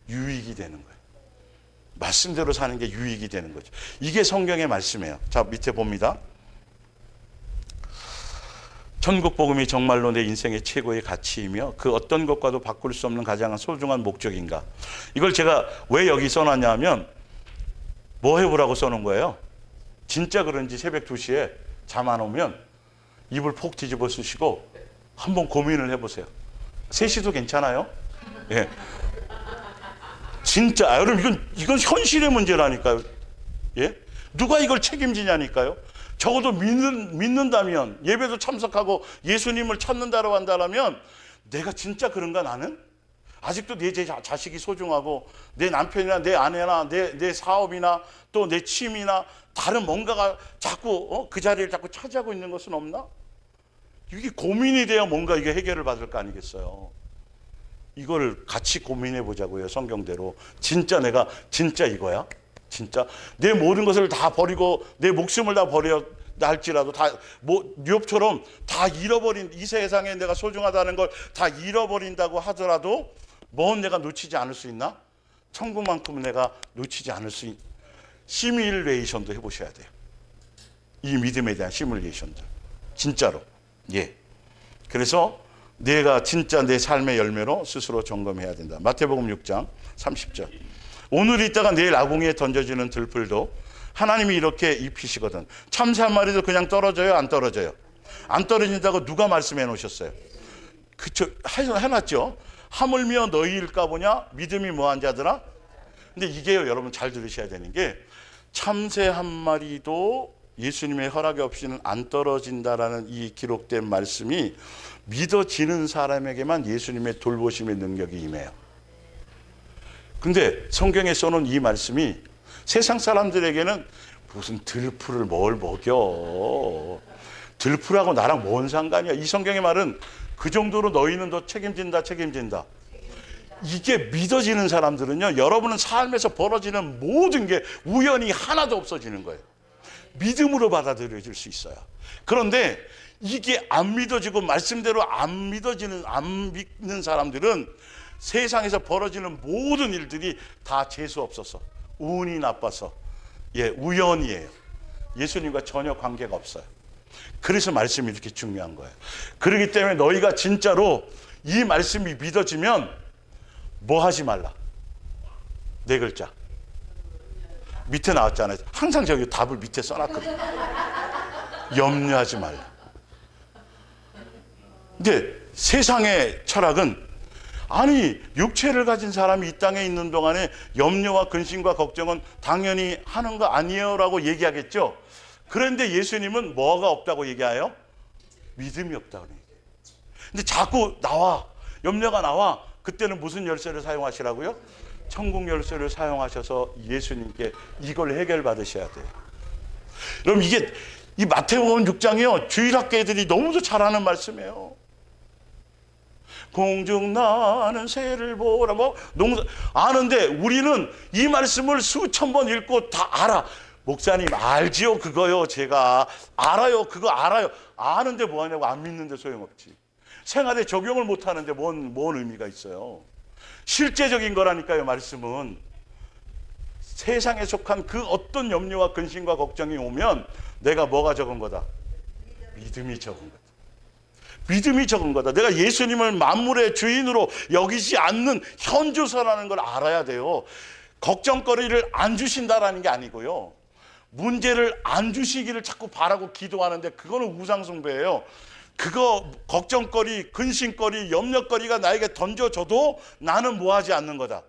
유익이 되는 거예요. 말씀대로 사는 게 유익이 되는 거죠. 이게 성경의 말씀이에요. 자, 밑에 봅니다. 천국 복음이 정말로 내 인생의 최고의 가치이며 그 어떤 것과도 바꿀 수 없는 가장 소중한 목적인가. 이걸 제가 왜 여기 써놨냐 하면, 뭐 해보라고 써놓은 거예요? 진짜 그런지 새벽 2시에 잠 안 오면 이불 폭 뒤집어 쓰시고 한번 고민을 해보세요. 3시도 괜찮아요? 진짜, 여러분, 이건 현실의 문제라니까요. 누가 이걸 책임지냐니까요. 적어도 믿는다면, 예배도 참석하고 예수님을 찾는다고 한다면, 내가 진짜 그런가, 나는? 아직도 내 자식이 소중하고, 내 남편이나 내 아내나 내 사업이나 또 내 취미나 다른 뭔가가 자꾸 그 자리를 자꾸 차지하고 있는 것은 없나? 이게 고민이 돼야 뭔가 이게 해결을 받을 거 아니겠어요. 이걸 같이 고민해 보자고요, 성경대로. 진짜 내가 진짜 이거야? 진짜 내 모든 것을 다 버리고 내 목숨을 다 버려 할지라도 다 뭐 욥처럼 다 잃어버린, 이 세상에 내가 소중하다는 걸 다 잃어버린다고 하더라도 뭔 내가 놓치지 않을 수 있나? 천국만큼은 내가 놓치지 않을 수 있는 시뮬레이션도 해보셔야 돼요. 이 믿음에 대한 시뮬레이션들 진짜로. 예. 그래서 내가 진짜 내 삶의 열매로 스스로 점검해야 된다. 마태복음 6장 30절. 오늘 있다가 내일 아궁이에 던져지는 들풀도 하나님이 이렇게 입히시거든. 참새 한 마리도 그냥 떨어져요? 안 떨어져요? 안 떨어진다고 누가 말씀해 놓으셨어요? 그쵸, 해놨죠. 하물며 너희일까 보냐? 믿음이 뭐한 자들아? 근데 이게요, 여러분 잘 들으셔야 되는 게, 참새 한 마리도 예수님의 허락이 없이는 안 떨어진다라는 이 기록된 말씀이 믿어지는 사람에게만 예수님의 돌보심의 능력이 임해요. 근데 성경에 써놓은 이 말씀이 세상 사람들에게는 무슨 들풀을 뭘 먹여, 들풀하고 나랑 뭔 상관이야. 이 성경의 말은 그 정도로 너희는 더 책임진다. 이게 믿어지는 사람들은요, 여러분은 삶에서 벌어지는 모든 게 우연히 하나도 없어지는 거예요. 믿음으로 받아들여질 수 있어요. 그런데 이게 안 믿어지고 말씀대로 안 믿는 사람들은 세상에서 벌어지는 모든 일들이 다 재수 없어서, 운이 나빠서, 우연이에요. 예수님과 전혀 관계가 없어요. 그래서 말씀이 이렇게 중요한 거예요. 그렇기 때문에 너희가 진짜로 이 말씀이 믿어지면 뭐 하지 말라. 4글자. 밑에 나왔잖아요. 항상 저기 답을 밑에 써놨거든요. 염려하지 말라. 근데 세상의 철학은, 아니 육체를 가진 사람이 이 땅에 있는 동안에 염려와 근심과 걱정은 당연히 하는 거 아니에요 라고 얘기하겠죠. 그런데 예수님은 뭐가 없다고 얘기해요? 믿음이 없다고 얘기해요. 근데 자꾸 나와, 염려가 나와. 그때는 무슨 열쇠를 사용하시라고요? 천국 열쇠를 사용하셔서 예수님께 이걸 해결받으셔야 돼요. 그럼 이게 이 마태복음 6장이요, 주일학교 애들이 너무도 잘하는 말씀이에요. 공중 나는 새를 보라, 뭐 아는데 우리는 이 말씀을 수천 번 읽고 다 알아. 목사님 알지요? 그거요. 제가 알아요. 그거 알아요. 아는데 뭐하냐고. 안 믿는데 소용없지. 생활에 적용을 못하는데 뭔 의미가 있어요. 실제적인 거라니까요. 말씀은 세상에 속한 그 어떤 염려와 근심과 걱정이 오면 내가 뭐가 적은 거다? 믿음이 적은 거다. 믿음이 적은 거다. 내가 예수님을 만물의 주인으로 여기지 않는 현주소라는 걸 알아야 돼요. 걱정거리를 안 주신다라는 게 아니고요, 문제를 안 주시기를 자꾸 바라고 기도하는데 그거는 우상숭배예요. 그거 걱정거리, 근심거리, 염려거리가 나에게 던져져도 나는 뭐하지 않는 거다.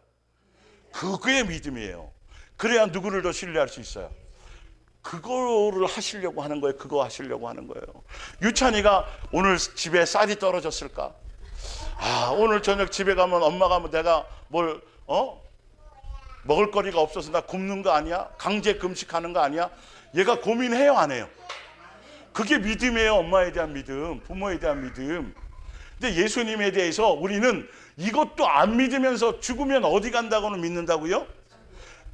그게 믿음이에요. 그래야 누구를 더 신뢰할 수 있어요. 그거를 하시려고 하는 거예요. 그거 하시려고 하는 거예요. 유찬이가 오늘 집에 쌀이 떨어졌을까? 오늘 저녁 집에 가면 엄마가 내가 뭘 먹을 거리가 없어서 나 굶는 거 아니야? 강제 금식하는 거 아니야? 얘가 고민해요, 안 해요? 그게 믿음이에요. 엄마에 대한 믿음, 부모에 대한 믿음. 근데 예수님에 대해서 우리는 이것도 안 믿으면서 죽으면 어디 간다고는 믿는다고요?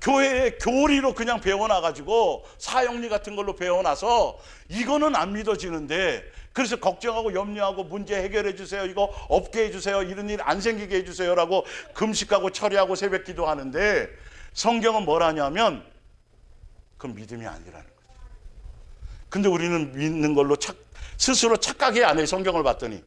교회에 교리로 그냥 배워놔가지고 사형리 같은 걸로 배워놔서 이거는 안 믿어지는데, 그래서 걱정하고 염려하고 문제 해결해 주세요, 이거 없게 해주세요, 이런 일 안 생기게 해주세요 라고 금식하고 철야하고 새벽 기도하는데, 성경은 뭐라냐면 그건 믿음이 아니라는 거예요. 근데 우리는 믿는 걸로 스스로 착각해 안 해요. 성경을 봤더니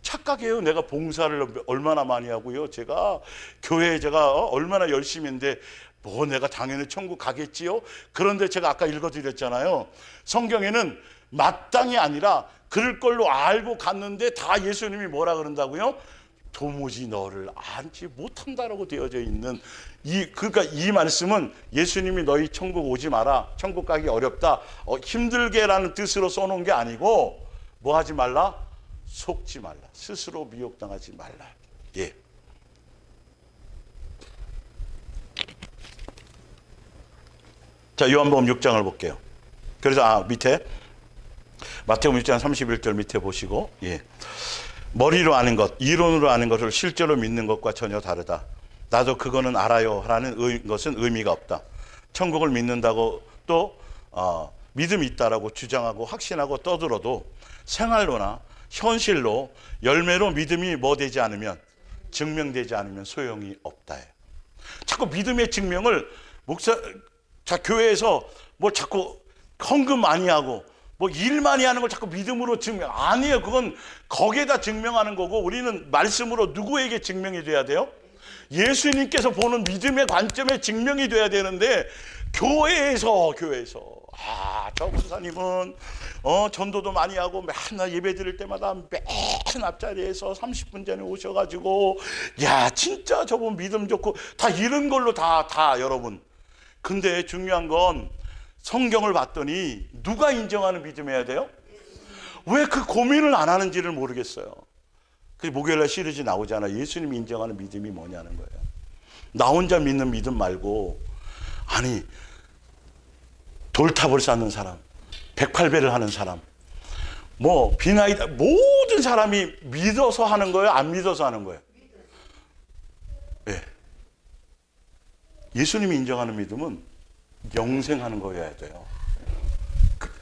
착각해요. 내가 봉사를 얼마나 많이 하고요, 제가 교회에 제가 얼마나 열심히 했는데 뭐 내가 당연히 천국 가겠지요. 그런데 제가 아까 읽어드렸잖아요. 성경에는 마땅히 아니라 그럴 걸로 알고 갔는데 다 예수님이 뭐라 그런다고요? 도무지 너를 알지 못한다라고 되어져 있는 그러니까 이 말씀은 예수님이 너희 천국 오지 마라, 천국 가기 어렵다, 힘들게라는 뜻으로 써놓은 게 아니고, 뭐 하지 말라? 속지 말라. 스스로 미혹당하지 말라. 예. 자, 요한복음 6장을 볼게요. 그래서 밑에 마태복음 6장 31절 밑에 보시고, 예. 머리로 아는 것, 이론으로 아는 것을 실제로 믿는 것과 전혀 다르다. 나도 그거는 알아요 라는 것은 의미가 없다. 천국을 믿는다고 또 믿음이 있다라고 주장하고 확신하고 떠들어도 생활로나 현실로 열매로 믿음이 뭐 되지 않으면, 증명되지 않으면 소용이 없다. 자꾸 믿음의 증명을 교회에서 뭐 자꾸 헌금 많이 하고 뭐 일 많이 하는 걸 자꾸 믿음으로 증명, 아니에요. 그건 거기에다 증명하는 거고, 우리는 말씀으로 누구에게 증명이 돼야 돼요? 예수님께서 보는 믿음의 관점에 증명이 돼야 되는데, 교회에서 저 목사님은 전도도 많이 하고 맨날 예배 드릴 때마다 맨 앞자리에서 30분 전에 오셔가지고 야 진짜 저분 믿음 좋고, 다 이런 걸로 다 여러분. 근데 중요한 건 성경을 봤더니 누가 인정하는 믿음이어야 돼요? 왜 그 고민을 안 하는지를 모르겠어요. 그 목요일날 시리즈 나오잖아. 예수님이 인정하는 믿음이 뭐냐는 거예요. 나 혼자 믿는 믿음 말고, 아니 돌탑을 쌓는 사람, 108배를 하는 사람, 뭐 비나이다, 모든 사람이 믿어서 하는 거예요? 안 믿어서 하는 거예요? 예. 예수님이 인정하는 믿음은 영생하는 거여야 돼요.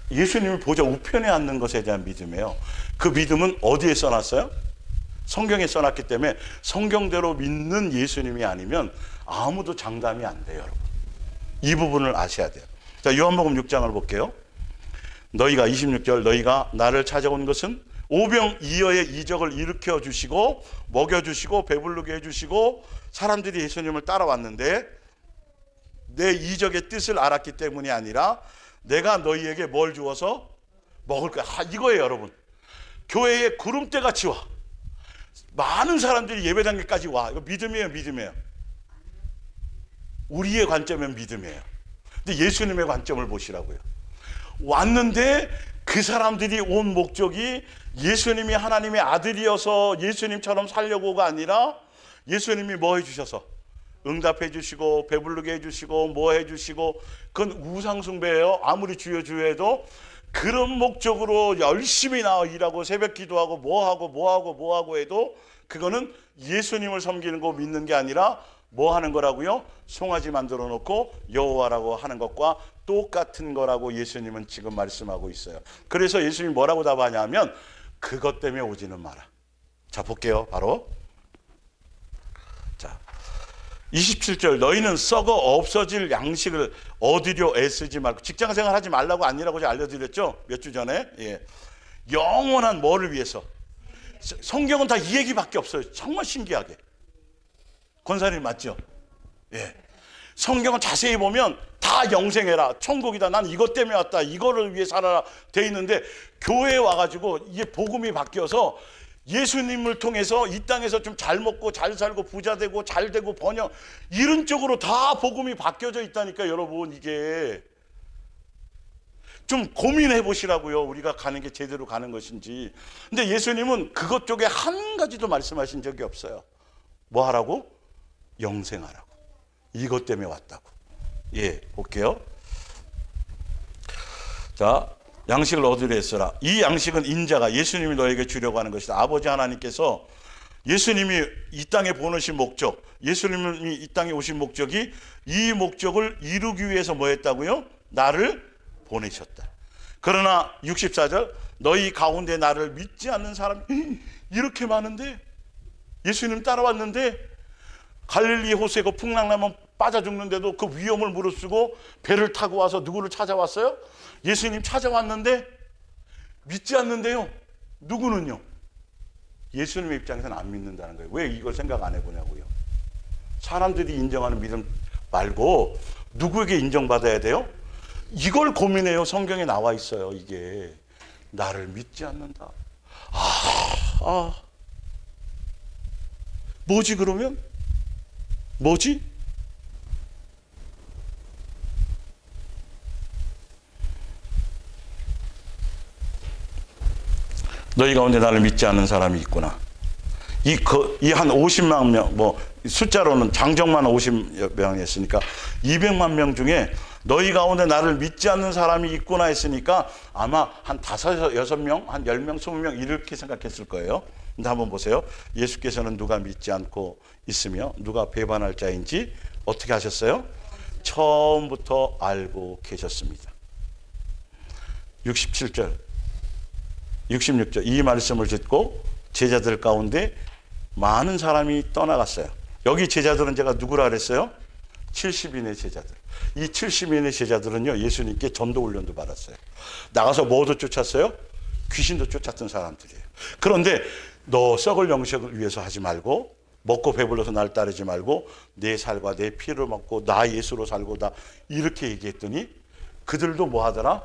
예수님을 보자 우편에 앉는 것에 대한 믿음이에요. 그 믿음은 어디에 써놨어요? 성경에 써놨기 때문에 성경대로 믿는 예수님이 아니면 아무도 장담이 안 돼요, 여러분. 이 부분을 아셔야 돼요. 자, 요한복음 6장을 볼게요. 너희가 26절, 너희가 나를 찾아온 것은 오병이어의 이적을 일으켜 주시고 먹여 주시고 배부르게 해 주시고 사람들이 예수님을 따라왔는데 내 이적의 뜻을 알았기 때문이 아니라 내가 너희에게 뭘 주어서 먹을 거야. 이거예요, 여러분. 교회에 구름대 같이 와. 많은 사람들이 예배당에까지 와. 이거 믿음이에요, 믿음이에요. 우리의 관점은 믿음이에요. 근데 예수님의 관점을 보시라고요. 왔는데 그 사람들이 온 목적이 예수님이 하나님의 아들이어서 예수님처럼 살려고가 아니라 예수님이 뭐 해주셔서 응답해 주시고 배부르게 해주시고 뭐 해주시고, 그건 우상숭배예요. 아무리 주여 해도 그런 목적으로 열심히 나와 일하고 새벽 기도하고 뭐하고 해도 그거는 예수님을 섬기는 거 믿는 게 아니라 뭐 하는 거라고요? 송아지 만들어 놓고 여호와라고 하는 것과 똑같은 거라고 예수님은 지금 말씀하고 있어요. 그래서 예수님이 뭐라고 답하냐면 그것 때문에 오지는 마라. 자, 볼게요. 바로 자 27절, 너희는 썩어 없어질 양식을 얻으려 애쓰지 말고. 직장생활 하지 말라고 아니라고 제가 알려드렸죠, 몇 주 전에. 예. 영원한 뭐를 위해서. 성경은 다 이 얘기밖에 없어요. 정말 신기하게. 권사님 맞죠? 예. 성경은 자세히 보면 다 영생해라, 천국이다, 난 이것 때문에 왔다, 이거를 위해 살아라 돼 있는데, 교회에 와가지고 이게 복음이 바뀌어서 예수님을 통해서 이 땅에서 좀 잘 먹고 잘 살고 부자 되고 잘 되고 번영, 이런 쪽으로 다 복음이 바뀌어져 있다니까. 여러분, 이게 좀 고민해 보시라고요. 우리가 가는 게 제대로 가는 것인지. 근데 예수님은 그것 쪽에 한 가지도 말씀하신 적이 없어요. 뭐 하라고? 영생하라고. 이것 때문에 왔다고. 예, 볼게요. 자, 양식을 얻으려 했으라. 이 양식은 인자가 예수님이 너에게 주려고 하는 것이다. 아버지 하나님께서 예수님이 이 땅에 보내신 목적, 예수님이 이 땅에 오신 목적이 이 목적을 이루기 위해서 뭐 했다고요? 나를 보내셨다. 그러나 64절, 너희 가운데 나를 믿지 않는 사람이 이렇게 많은데, 예수님 따라왔는데 갈릴리 호수에 그 풍랑나면 빠져 죽는데도 그 위험을 무릅쓰고 배를 타고 와서 누구를 찾아왔어요? 예수님 찾아왔는데 믿지 않는데요. 누구는요? 예수님의 입장에서는 안 믿는다는 거예요. 왜 이걸 생각 안 해보냐고요. 사람들이 인정하는 믿음 말고 누구에게 인정받아야 돼요? 이걸 고민해요. 성경에 나와 있어요. 이게 나를 믿지 않는다. 뭐지 그러면? 뭐지? 너희 가운데 나를 믿지 않는 사람이 있구나. 이 한 50만 명, 뭐 숫자로는 장정만 50명이 했으니까 200만 명 중에 너희 가운데 나를 믿지 않는 사람이 있구나 했으니까 아마 한 5, 6명, 한 10명, 20명 이렇게 생각했을 거예요. 근데 한번 보세요. 예수께서는 누가 믿지 않고 있으며 누가 배반할 자인지 어떻게 하셨어요? 처음부터 알고 계셨습니다. 67절, 66절 이 말씀을 듣고 제자들 가운데 많은 사람이 떠나갔어요. 여기 제자들은 제가 누구라 그랬어요? 70인의 제자들. 이 70인의 제자들은요, 예수님께 전도 훈련도 받았어요. 나가서 뭐도 쫓았어요? 귀신도 쫓았던 사람들이에요. 그런데 너 썩을 영식을 위해서 하지 말고, 먹고 배불러서 날 따르지 말고 내 살과 내 피를 먹고 나 예수로 살고 다, 이렇게 얘기했더니 그들도 뭐 하더라?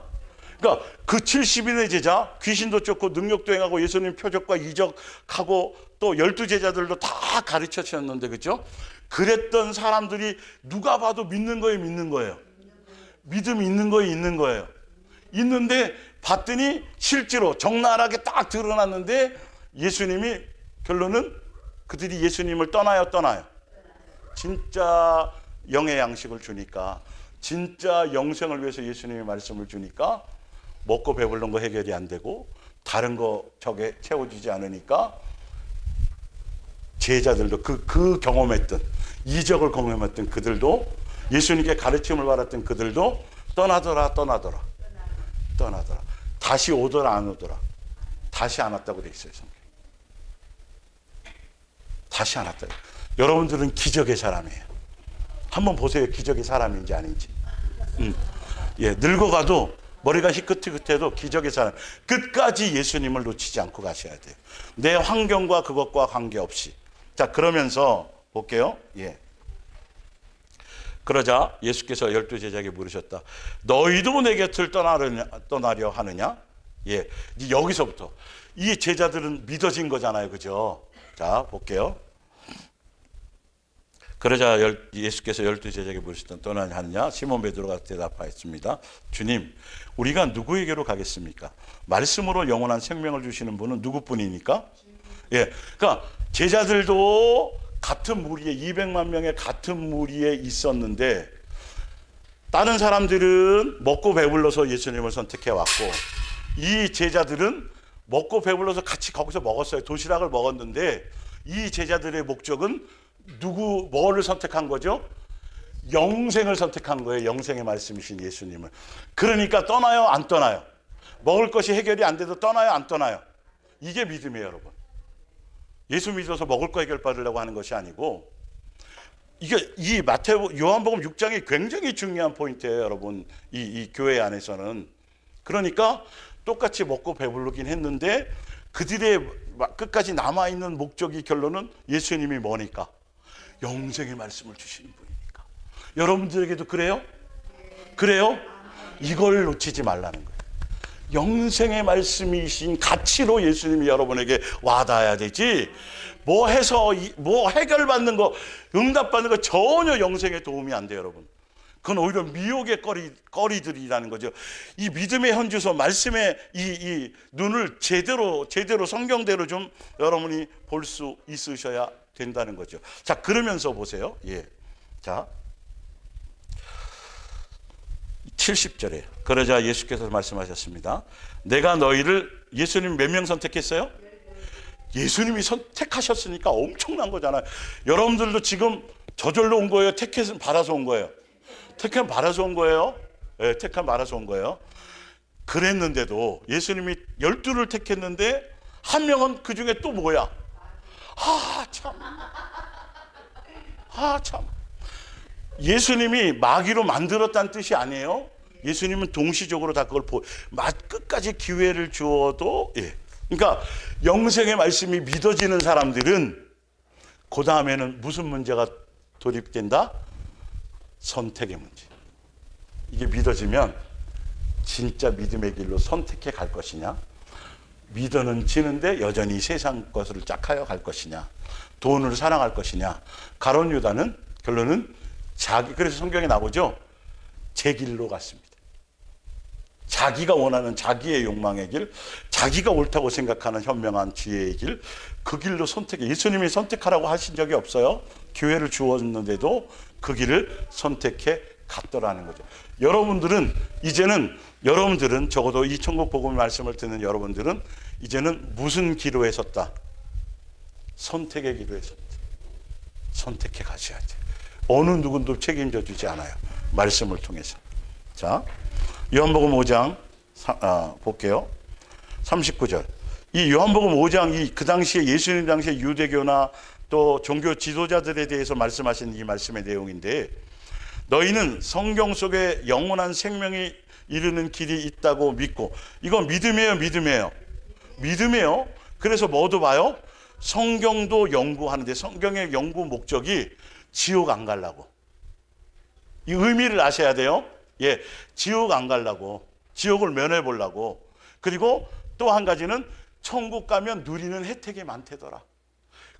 그러니까 그 70인의 제자, 귀신도 쫓고 능력도 행하고 예수님 표적과 이적하고 또 12제자들도 다 가르쳐 주셨는데, 그죠? 그랬던 사람들이 누가 봐도 믿는 거예요, 믿는 거예요? 믿음이 있는 거예요, 있는 거예요? 있는데 봤더니 실제로 적나라하게 딱 드러났는데 예수님이, 결론은 그들이 예수님을 떠나요, 떠나요? 진짜 영의 양식을 주니까, 진짜 영생을 위해서 예수님의 말씀을 주니까 먹고 배부른 거 해결이 안 되고 다른 거 저게 채워지지 않으니까 제자들도 그 경험했던, 이적을 경험했던 그들도, 예수님께 가르침을 받았던 그들도 떠나더라. 다시 오더라 안 오더라? 다시 안 왔다고 돼 있어요, 성경. 다시 안 왔다. 여러분들은 기적의 사람이에요. 한번 보세요, 기적의 사람인지 아닌지. 예, 늙어가도 머리가 희끗희끗해도 기적의 사람. 끝까지 예수님을 놓치지 않고 가셔야 돼요. 내 환경과 그것과 관계없이. 자, 그러면서 볼게요. 예. 그러자 예수께서 12제자에게 물으셨다. 너희도 내 곁을 떠나려 하느냐? 예. 이제 여기서부터 이 제자들은 믿어진 거잖아요, 그죠? 자, 볼게요. 그러자 예수께서 12제자에게 물으셨다. 떠나려 하느냐? 시몬 베드로가 대답하였습니다. 주님, 우리가 누구에게로 가겠습니까? 말씀으로 영원한 생명을 주시는 분은 누구뿐이니까? 예. 그러니까 제자들도 같은 무리에, 200만 명의 같은 무리에 있었는데 다른 사람들은 먹고 배불러서 예수님을 선택해 왔고, 이 제자들은 먹고 배불러서 같이 거기서 먹었어요. 도시락을 먹었는데 이 제자들의 목적은 뭐를 선택한 거죠? 영생을 선택한 거예요. 영생의 말씀이신 예수님을. 그러니까 떠나요, 안 떠나요? 먹을 것이 해결이 안 돼도 떠나요, 안 떠나요? 이게 믿음이에요, 여러분. 예수 믿어서 먹을 거 해결받으려고 하는 것이 아니고, 이게 이 요한복음 6장이 굉장히 중요한 포인트예요, 여러분. 이 교회 안에서는. 그러니까 똑같이 먹고 배부르긴 했는데 그들의 끝까지 남아있는 목적이, 결론은 예수님이 뭐니까? 영생의 말씀을 주시는 분이니까. 여러분들에게도 그래요? 그래요? 이걸 놓치지 말라는 거예요. 영생의 말씀이신 가치로 예수님이 여러분에게 와닿아야 되지, 뭐 해서 뭐 해결받는 거, 응답받는 거 전혀 영생에 도움이 안 돼요, 여러분. 그건 오히려 미혹의 거리들이라는 거죠. 이 믿음의 현주소, 말씀의 이 눈을 제대로 성경대로 좀 여러분이 볼 수 있으셔야 된다는 거죠. 자, 그러면서 보세요. 예. 자, 70절에 그러자 예수께서 말씀하셨습니다. 내가 너희를, 예수님 몇 명 선택했어요? 예수님이 선택하셨으니까 엄청난 거잖아요. 여러분들도 지금 저절로 온 거예요? 택해서 받아서 온 거예요? 택함 받아서 온 거예요? 네, 택함 받아서 온 거예요. 그랬는데도 예수님이 12를 택했는데 한 명은 그 중에 또 뭐야? 참. 예수님이 마귀로 만들었다는 뜻이 아니에요. 예수님은 동시적으로 다 그걸 끝까지 기회를 주어도, 예. 그러니까 영생의 말씀이 믿어지는 사람들은 그 다음에는 무슨 문제가 돌입된다? 선택의 문제. 이게 믿어지면 진짜 믿음의 길로 선택해 갈 것이냐, 믿어는 지는데 여전히 세상 것을 짝하여 갈 것이냐, 돈을 사랑할 것이냐. 가룟 유다는 결론은 그래서 성경에 나오죠. 제 길로 갔습니다. 자기가 원하는 자기의 욕망의 길, 자기가 옳다고 생각하는 현명한 지혜의 길, 그 길로 선택해. 예수님이 선택하라고 하신 적이 없어요. 기회를 주었는데도 그 길을 선택해 갔더라는 거죠. 여러분들은 적어도 이 천국 복음의 말씀을 듣는 여러분들은 이제는 무슨 기로에 섰다? 선택의 기로에 섰다. 선택해 가셔야 돼. 어느 누구도 책임져 주지 않아요. 말씀을 통해서. 자, 요한복음 5장 볼게요. 39절. 이 요한복음 5장 그 당시에 예수님 당시에 유대교나 또 종교 지도자들에 대해서 말씀하신 이 말씀의 내용인데, 너희는 성경 속에 영원한 생명이 이르는 길이 있다고 믿고, 이건 믿음이에요, 믿음이에요? 믿음이에요. 그래서 뭐도 봐요? 성경도 연구하는데, 성경의 연구 목적이 지옥 안 가려고. 이 의미를 아셔야 돼요. 예, 지옥 안 가려고, 지옥을 면해 보려고. 그리고 또 한 가지는 천국 가면 누리는 혜택이 많대더라.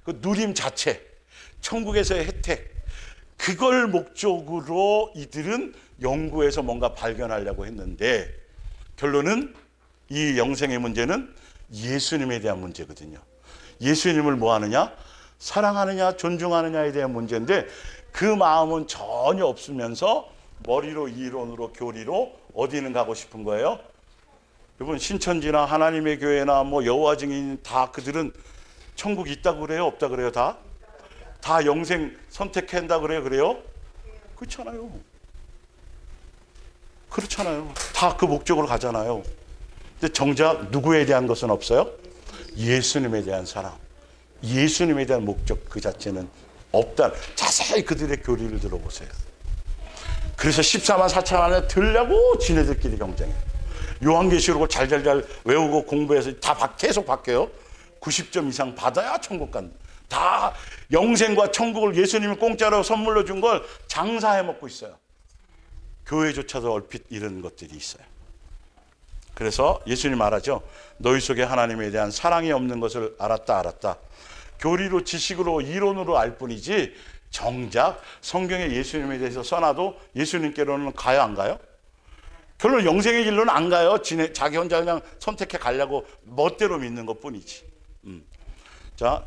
그 누림 자체, 천국에서의 혜택, 그걸 목적으로 이들은 연구해서 뭔가 발견하려고 했는데, 결론은 이 영생의 문제는 예수님에 대한 문제거든요. 예수님을 뭐 하느냐? 사랑하느냐, 존중하느냐에 대한 문제인데, 그 마음은 전혀 없으면서 머리로, 이론으로, 교리로 어디는 가고 싶은 거예요? 여러분, 신천지나 하나님의 교회나 뭐 여호와 증인 다 그들은 천국이 있다고 그래요? 없다 그래요? 다 영생 선택한다 그래요? 그래요? 그렇잖아요. 그렇잖아요. 다 그 목적으로 가잖아요. 근데 정작 누구에 대한 것은 없어요? 예수님에 대한 사랑, 예수님에 대한 목적 그 자체는 없다. 자세히 그들의 교리를 들어보세요. 그래서 14만 4천 안에 들려고 지네들끼리 경쟁해요. 요한계시록을 잘 외우고 공부해서 다 계속 바뀌어요. 90점 이상 받아야 천국 간다. 다 영생과 천국을 예수님이 공짜로 선물로 준 걸 장사해 먹고 있어요. 교회조차도 얼핏 이런 것들이 있어요. 그래서 예수님 말하죠. 너희 속에 하나님에 대한 사랑이 없는 것을 알았다. 교리로, 지식으로, 이론으로 알 뿐이지 정작 성경에 예수님에 대해서 써놔도 예수님께로는 가요, 안 가요? 결론 영생의 길로는 안 가요. 자기 혼자 그냥 선택해 가려고 멋대로 믿는 것 뿐이지. 자,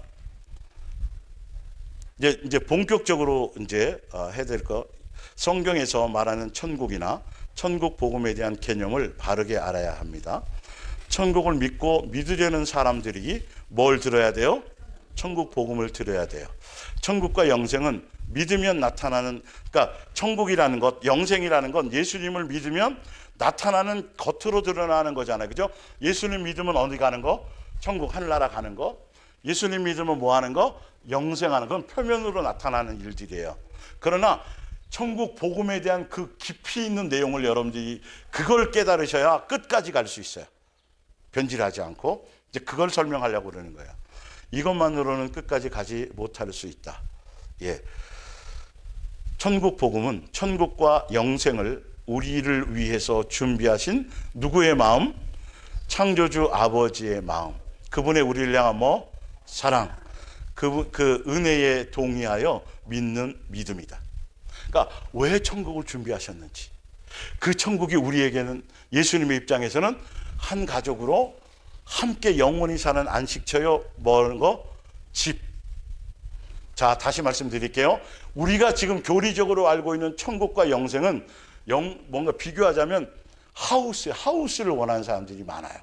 이제 본격적으로 이제 해야 될 거, 성경에서 말하는 천국이나 천국 복음에 대한 개념을 바르게 알아야 합니다. 천국을 믿고 믿으려는 사람들이 뭘 들어야 돼요? 천국 복음을 들어야 돼요. 천국과 영생은 믿으면 나타나는, 그러니까 천국이라는 것, 영생이라는 건 예수님을 믿으면 나타나는, 겉으로 드러나는 거잖아요. 그죠? 예수님 믿으면 어디 가는 거? 천국, 하늘나라 가는 거. 예수님 믿으면 뭐 하는 거? 영생하는 건 표면으로 나타나는 일들이에요. 그러나 천국 복음에 대한 그 깊이 있는 내용을 여러분들이 그걸 깨달으셔야 끝까지 갈 수 있어요. 변질하지 않고. 이제 그걸 설명하려고 그러는 거예요. 이것만으로는 끝까지 가지 못할 수 있다. 예. 천국 복음은 천국과 영생을 우리를 위해서 준비하신 누구의 마음? 창조주 아버지의 마음. 그분의 우리를 향한 뭐? 사랑. 그 은혜에 동의하여 믿는 믿음이다. 그러니까 왜 천국을 준비하셨는지, 그 천국이 우리에게는, 예수님의 입장에서는 한 가족으로 함께 영원히 사는 안식처요, 뭐는 거? 집. 자, 다시 말씀드릴게요. 우리가 지금 교리적으로 알고 있는 천국과 영생은 뭔가 비교하자면 하우스를 원하는 사람들이 많아요.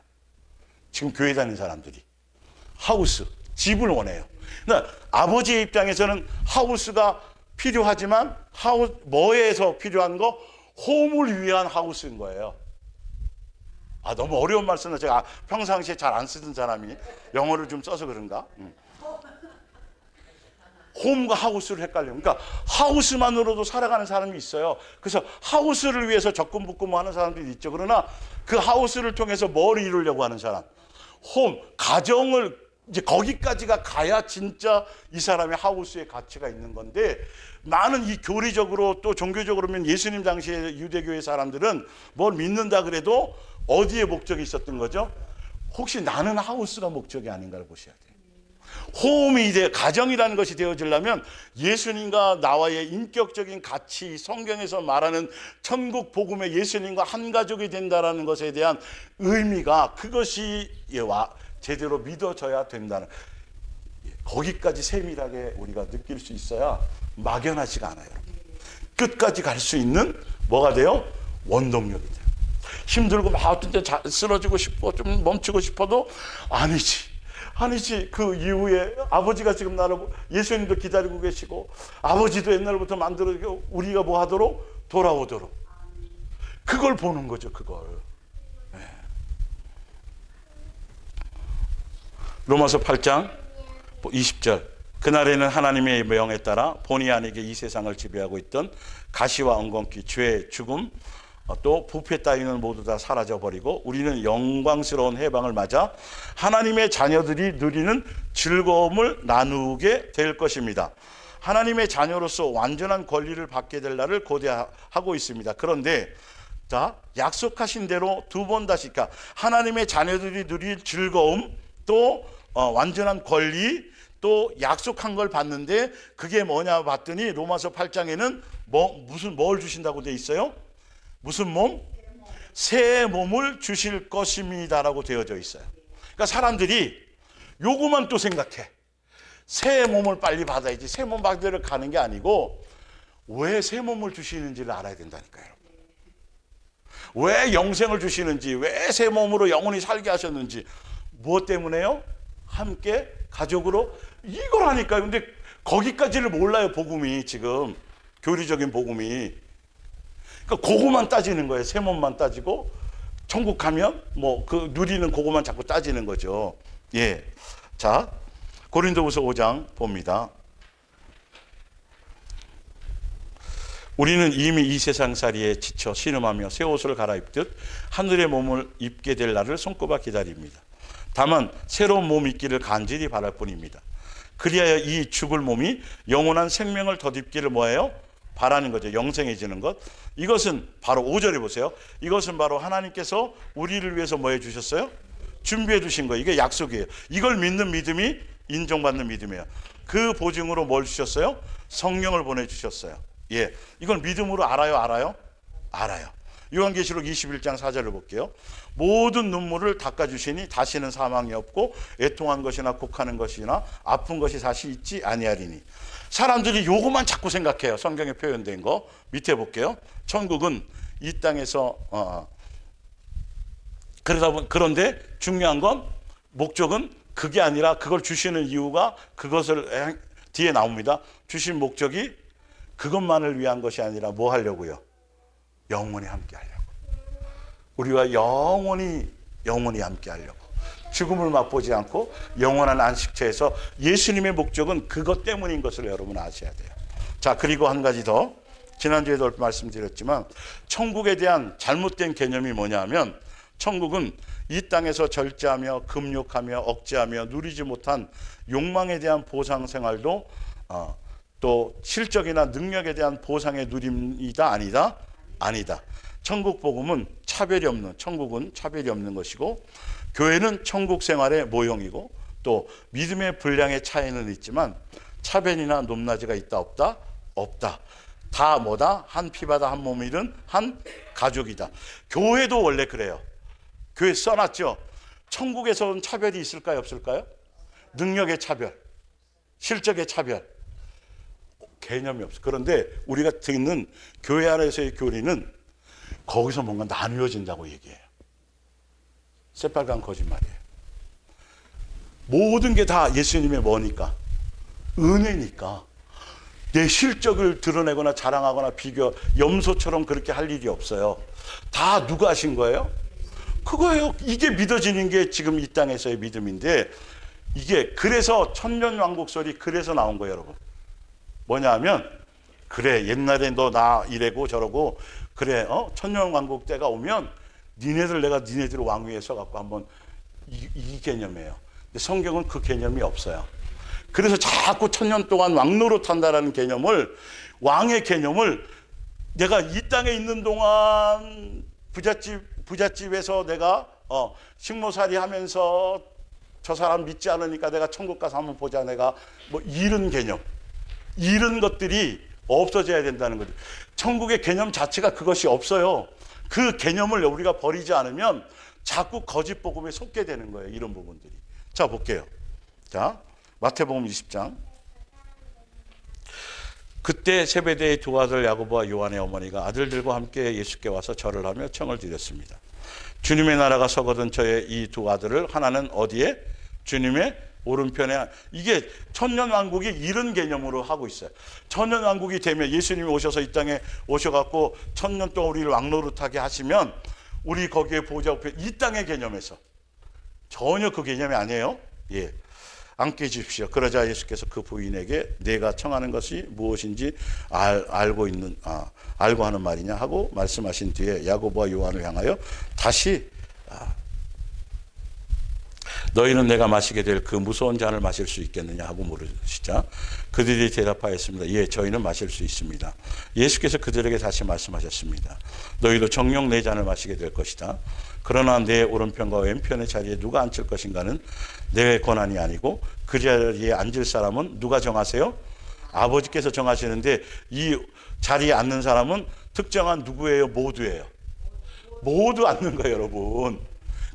지금 교회 다니는 사람들이 하우스, 집을 원해요. 그러니까 아버지의 입장에서는 하우스가 필요하지만 뭐에서 필요한 거? 홈을 위한 하우스인 거예요. 너무 어려운 말씀을 제가 평상시에 잘 안 쓰던 사람이 영어를 좀 써서 그런가? 홈과 하우스를 헷갈려요. 그러니까 하우스만으로도 살아가는 사람이 있어요. 그래서 하우스를 위해서 적금부금하는 사람들이 있죠. 그러나 그 하우스를 통해서 뭘 이루려고 하는 사람? 홈, 가정을, 이제 거기까지가 가야 진짜 이 사람의 하우스의 가치가 있는 건데, 나는 이 교리적으로 또 종교적으로면 예수님 당시에 유대교의 사람들은 뭘 믿는다 그래도 어디에 목적이 있었던 거죠? 혹시 나는 하우스가 목적이 아닌가를 보셔야 돼요. 홈이 가정이라는 것이 되어지려면 예수님과 나와의 인격적인 가치, 성경에서 말하는 천국 복음의 예수님과 한 가족이 된다는 것에 대한 의미가, 그것이 제대로 믿어져야 된다는, 거기까지 세밀하게 우리가 느낄 수 있어야 막연하지가 않아요. 끝까지 갈 수 있는 뭐가 돼요? 원동력이 돼요. 힘들고 막 어떤 때 쓰러지고 싶고 좀 멈추고 싶어도 아니지. 그 이후에 아버지가 지금 나를, 예수님도 기다리고 계시고, 아버지도 옛날부터 만들어, 우리가 뭐 하도록? 돌아오도록. 그걸 보는 거죠, 그걸. 네. 로마서 8장 20절. 그날에는 하나님의 명에 따라 본의 아니게 이 세상을 지배하고 있던 가시와 엉겅퀴, 죄, 죽음, 또 부패 따위는 모두 다 사라져버리고 우리는 영광스러운 해방을 맞아 하나님의 자녀들이 누리는 즐거움을 나누게 될 것입니다. 하나님의 자녀로서 완전한 권리를 받게 될 날을 고대하고 있습니다. 그런데 자, 약속하신 대로 두 번 다시, 그러니까 하나님의 자녀들이 누릴 즐거움, 또 완전한 권리, 또 약속한 걸 받는데 그게 뭐냐 봤더니 로마서 8장에는 뭘 주신다고 돼 있어요? 무슨 몸? 새 몸을 주실 것입니다라고 되어져 있어요. 그러니까 사람들이 요거만 또 생각해. 새 몸을 빨리 받아야지. 새 몸 받으러 가는 게 아니고 왜 새 몸을 주시는지를 알아야 된다니까요. 왜 영생을 주시는지, 왜 새 몸으로 영원히 살게 하셨는지, 무엇 때문에요? 함께 가족으로 이걸 하니까요. 근데 거기까지를 몰라요, 복음이. 지금 교리적인 복음이. 그러니까 그거만 따지는 거예요. 새 몸만 따지고 천국 가면 뭐 그 누리는 그거만 자꾸 따지는 거죠. 예. 자, 고린도후서 5장 봅니다. 우리는 이미 이 세상살이에 지쳐 신음하며 새 옷을 갈아입듯 하늘의 몸을 입게 될 날을 손꼽아 기다립니다. 다만 새로운 몸 입기를 간절히 바랄 뿐입니다. 그리하여 이 죽을 몸이 영원한 생명을 덧입기를 뭐예요? 바라는 거죠. 영생해지는 것. 이것은 바로 5절에 보세요. 이것은 바로 하나님께서 우리를 위해서 뭐 해주셨어요? 준비해 주신 거예요. 이게 약속이에요. 이걸 믿는 믿음이 인정받는 믿음이에요. 그 보증으로 뭘 주셨어요? 성령을 보내주셨어요. 예, 이건 믿음으로 알아요? 알아요. 요한계시록 21장 4절을 볼게요. 모든 눈물을 닦아주시니 다시는 사망이 없고 애통한 것이나 곡하는 것이나 아픈 것이 다시 있지 아니하리니. 사람들이 요거만 자꾸 생각해요. 성경에 표현된 거 밑에 볼게요. 천국은 이 땅에서 그런데 중요한 건 목적은 그게 아니라 그걸 주시는 이유가 그것을 뒤에 나옵니다. 주신 목적이 그것만을 위한 것이 아니라 뭐 하려고요? 영원히 함께 하려고. 우리와 영원히 함께 하려고. 죽음을 맛보지 않고 영원한 안식처에서 예수님의 목적은 그것 때문인 것을 여러분 아셔야 돼요. 자, 그리고 한 가지 더. 지난주에도 말씀드렸지만 천국에 대한 잘못된 개념이 뭐냐 하면 천국은 이 땅에서 절제하며 금욕하며 억제하며 누리지 못한 욕망에 대한 보상 생활도 또 실적이나 능력에 대한 보상의 누림이다 아니다. 천국 복음은 천국은 차별이 없는 것이고 교회는 천국 생활의 모형이고 또 믿음의 분량의 차이는 있지만 차별이나 높낮이가 있다 없다. 다 뭐다? 한 피바다 한 몸이 든 한 가족이다. 교회도 원래 그래요. 교회 써놨죠. 천국에서는 차별이 있을까요? 없을까요? 능력의 차별, 실적의 차별. 개념이 없어. 그런데 우리가 듣는 교회 안에서의 교리는 거기서 뭔가 나누어진다고 얘기해요. 새빨간 거짓말이에요. 모든 게 다 예수님의 뭐니까? 은혜니까. 내 실적을 드러내거나 자랑하거나 염소처럼 그렇게 할 일이 없어요. 다 누가 하신 거예요? 그거예요. 이게 믿어지는 게 지금 이 땅에서의 믿음인데 이게 그래서 천년왕국 소리 그래서 나온 거예요, 여러분. 뭐냐 하면 그래 옛날에 너 나 이래고 저러고 그래 천년왕국 때가 오면 내가 니네들 왕위에 서갖고 한번 이 개념이에요. 근데 성경은 그 개념이 없어요. 그래서 자꾸 천년 동안 왕노릇 한다라는 개념을 왕의 개념을 내가 이 땅에 있는 동안 부잣집에서 내가 식모살이 하면서 저 사람 믿지 않으니까 내가 천국 가서 한번 보자 내가 뭐 이런 개념 이런 것들이 없어져야 된다는 거죠. 천국의 개념 자체가 그것이 없어요. 그 개념을 우리가 버리지 않으면 자꾸 거짓 복음에 속게 되는 거예요. 이런 부분들이. 자, 볼게요. 자, 마태복음 20장. 그때 세베대의 두 아들 야고보와 요한의 어머니가 아들들과 함께 예수께 와서 절을 하며 청을 드렸습니다. 주님의 나라가 서거든 저의 이 두 아들을 하나는 어디에? 주님의 오른편에 이게 천년왕국이 이런 개념으로 하고 있어요. 천년왕국이 되면 예수님이 오셔서 이 땅에 오셔갖고 천년 동안 우리를 왕노릇하게 하시면 우리 거기에 보좌 우편 이 땅의 개념에서 전혀 그 개념이 아니에요. 예. 앉게 해주십시오. 그러자 예수께서 그 부인에게 내가 청하는 것이 무엇인지 알고 하는 말이냐 하고 말씀하신 뒤에 야고보와 요한을 향하여 다시 너희는 내가 마시게 될 그 무서운 잔을 마실 수 있겠느냐 하고 물으시자 그들이 대답하였습니다. 예, 저희는 마실 수 있습니다. 예수께서 그들에게 다시 말씀하셨습니다. 너희도 정녕 내 잔을 마시게 될 것이다. 그러나 내 오른편과 왼편의 자리에 누가 앉을 것인가는 내 권한이 아니고 그 자리에 앉을 사람은 누가 정하세요? 아버지께서 정하시는데 이 자리에 앉는 사람은 특정한 누구예요? 모두예요. 모두 앉는 거예요, 여러분.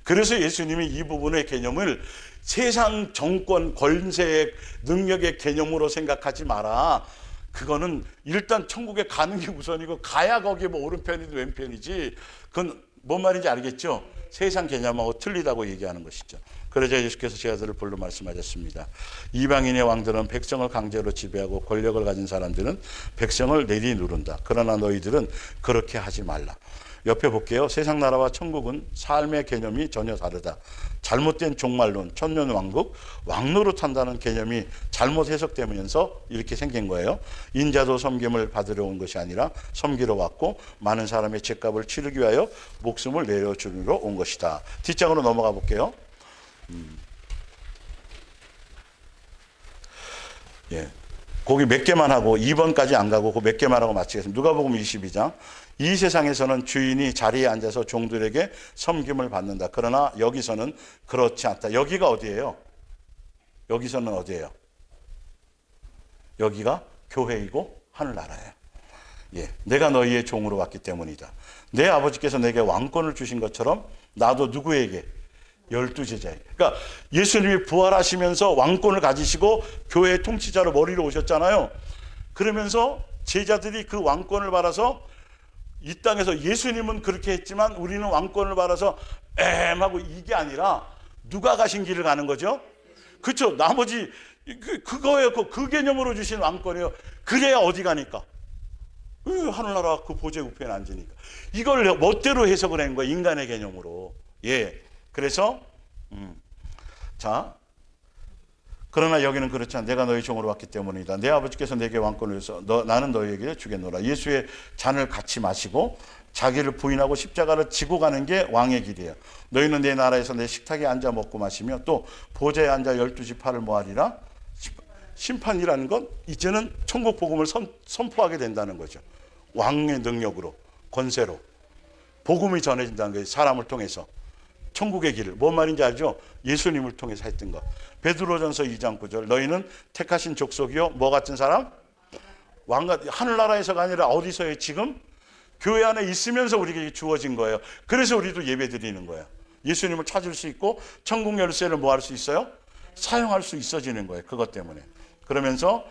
그래서 예수님이 이 부분의 개념을 세상 정권, 권세의 능력의 개념으로 생각하지 마라. 그거는 일단 천국에 가는 게 우선이고 가야 거기에 뭐 오른편이든 왼편이지. 그건 뭔 말인지 알겠죠? 세상 개념하고 틀리다고 얘기하는 것이죠. 그러자 예수께서 제자들을 불러 말씀하셨습니다. 이방인의 왕들은 백성을 강제로 지배하고 권력을 가진 사람들은 백성을 내리누른다. 그러나 너희들은 그렇게 하지 말라. 옆에 볼게요. 세상 나라와 천국은 삶의 개념이 전혀 다르다. 잘못된 종말론, 천년왕국, 왕노릇한다는 개념이 잘못 해석되면서 이렇게 생긴 거예요. 인자도 섬김을 받으러 온 것이 아니라 섬기러 왔고 많은 사람의 죄값을 치르기 위하여 목숨을 내려주러 온 것이다. 뒷장으로 넘어가 볼게요. 예. 거기 몇 개만 하고 2번까지 안 가고 그 몇 개만 하고 마치겠습니다. 누가복음 22장. 이 세상에서는 주인이 자리에 앉아서 종들에게 섬김을 받는다. 그러나 여기서는 그렇지 않다. 여기가 어디예요? 여기서는 어디예요? 여기가 교회이고 하늘나라예요. 예, 내가 너희의 종으로 왔기 때문이다. 내 아버지께서 내게 왕권을 주신 것처럼 나도 누구에게? 12제자에게. 그러니까 예수님이 부활하시면서 왕권을 가지시고 교회의 통치자로 머리로 오셨잖아요. 그러면서 제자들이 그 왕권을 받아서 이 땅에서 예수님은 그렇게 했지만 우리는 왕권을 받아서 하고 이게 아니라 누가 가신 길을 가는 거죠? 그렇죠. 나머지 그거예요. 그 개념으로 주신 왕권이에요. 그래야 어디 가니까? 하늘나라 그 보좌 우편에 앉으니까. 이걸 멋대로 해석을 한 거예요. 인간의 개념으로. 예. 그래서 자, 그러나 여기는 그렇지 않아. 내가 너희 종으로 왔기 때문이다. 내 아버지께서 내게 왕권을 줘서 나는 너희에게 주겠노라. 예수의 잔을 같이 마시고 자기를 부인하고 십자가를 지고 가는 게 왕의 길이에요. 너희는 내 나라에서 내 식탁에 앉아 먹고 마시며 또 보좌에 앉아 12지파를 모으리라. 심판이라는 건 이제는 천국 복음을 선포하게 된다는 거죠. 왕의 능력으로, 권세로 복음이 전해진다는 거예요. 사람을 통해서. 천국의 길을. 뭔 말인지 알죠? 예수님을 통해서 했던 것. 베드로전서 2장 9절. 너희는 택하신 족속이요. 뭐 같은 사람? 왕같은. 하늘나라에서가 아니라 어디서요? 지금? 교회 안에 있으면서 우리에게 주어진 거예요. 그래서 우리도 예배 드리는 거예요. 예수님을 찾을 수 있고 천국 열쇠를 뭐 할 수 있어요? 사용할 수 있어지는 거예요. 그것 때문에. 그러면서